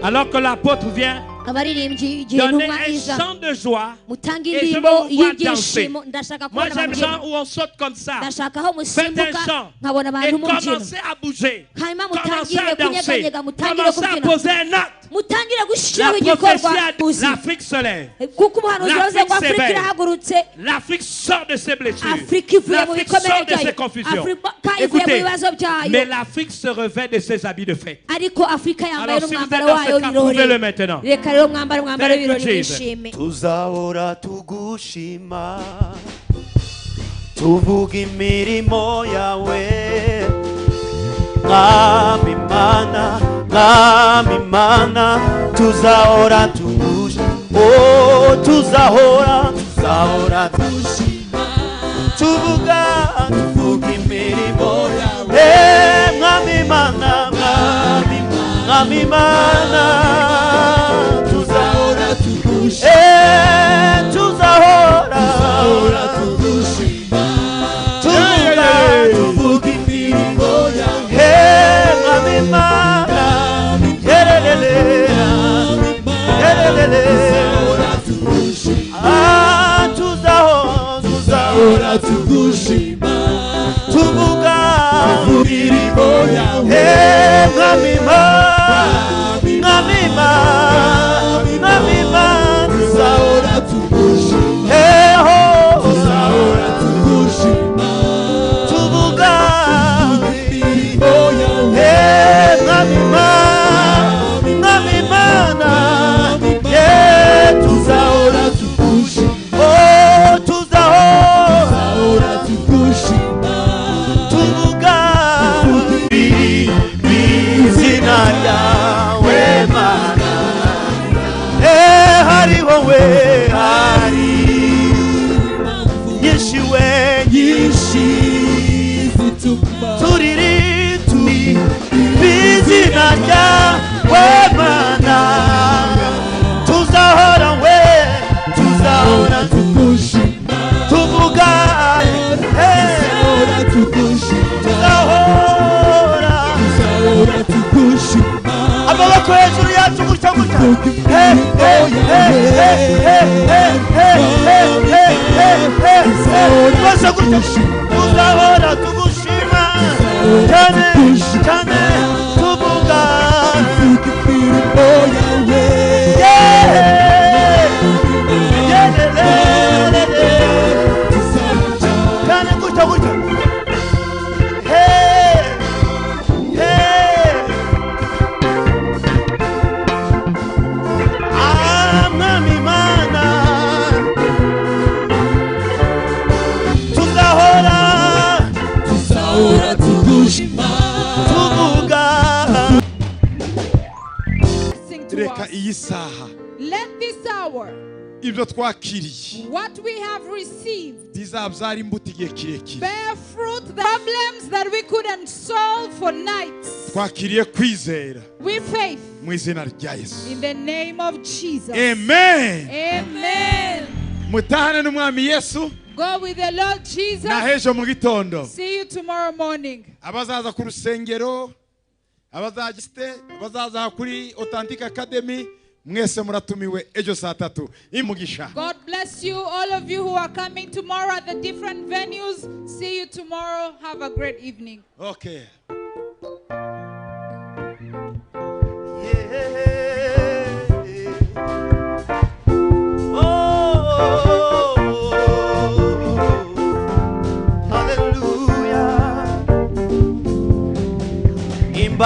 Alors que l'apôtre vient abaririmbyi igihe donner intumwa un iza chant de joie. mutanga Et je indirimbo vais vous voir y'ibyishimo ndashaka Moi, kubona j'aime abantu chant où on saute comme ça. ndashaka aho Faites un musimbuka chant. nkabona Et abantu mubyina commencez à bouger. hanyuma Commencez à mutangire danser. kunyeganyega mutangire Commencez à kubyina poser un acte. mutangire La gushyiraho prophétie igikorwa a dit, l'Afrique se lève. kuko umuhanuzi yavuze ngo L'Afrique afurika s'éveille. irahagurutse L'Afrique sort de ses blessures. afurika ivuye mu L'Afrique bikomere sort de ses byayo confusions. afurika ivuye mu Écoutez, bibazo byayo mais l'Afrique se revêt de ses habits de fête. ariko afurika yambaye Alors si vous êtes n'umwambaro dans wayo ce cas, prouvez-le w'ibirori maintenant. reka rero mwambare umwambaro Thank you, w'ibirori Jesus. mwishime tuzahora tugushima tuvuga imirimo yawe mwami mana tuzahora tugushima oh tuzahora tugushima tuvuga imirimo yawe mwami mana tuzahora tugushima tuzahora tugushima tuvuga imirimo yawe mwami mana tuzahora tugushima tuvuga imirimo yawe mwami mana tuzahora tugushima tuzahora tugushima tuvuga imirimo yawe mwami mana tuzahora tugushima tuzahora tugushima tuvuga izina ryawe mana hari wowe hari nyinshi zituma turiri izina ryawe mana tuzahora tugushima tuvuga tuzahora tugushima amaboko hejuru yacu gutya tuzahora tugushima cyane tuvuga imirimo yawe cyane gutya mwami mana tuzahora tugushima tuvuga Sing to reka us. iyi saha Let this hour ibyo twakiriye what we have received, bizabyara imbuto igihe kirekire. bear fruit, the problems that we couldn't solve for nights. Twakiriye kwizera With faith, mu izina rya Yesu. in the name of Jesus. Amen. Amen. Mutahane n'umwami Yesu. Go with the Lord Jesus. Na hejo mu gitondo. See you tomorrow morning. Abazaza ku rusengero, abazaza kuri Authentic Academy, mwese muratumiwe ejo saa 3 imugisha. God bless you, all of you who are coming tomorrow at the different venues. See you tomorrow. Have a great evening. Okay.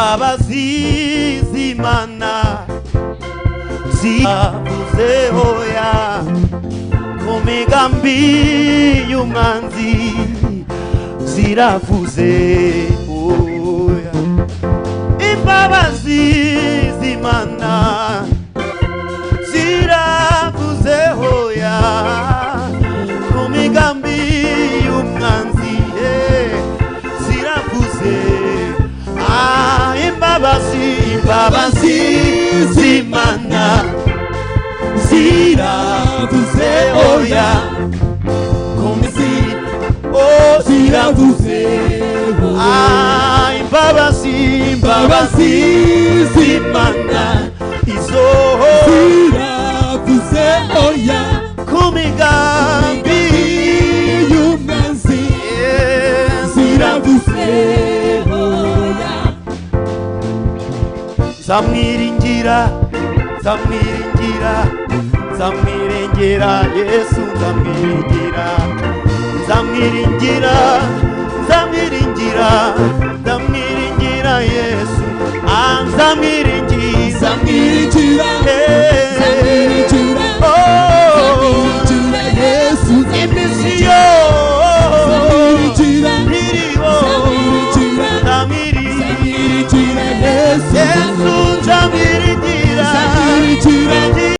Imbabazi z'Imana zivuze hoya ku migambi y'umwanzi ziravuze hoya. Imbabazi z'Imana ziravuze hoya ku migambi y'umwanzi ziravuze. Imbabazi z'Imana ziravuze oya komisi ziravuze imbabazi z'Imana izo ziravuze oya ku migambi y'umwanzi ziravuze oya. Zamwiringira Yesu, zamwiringira Yesu, zamwiringira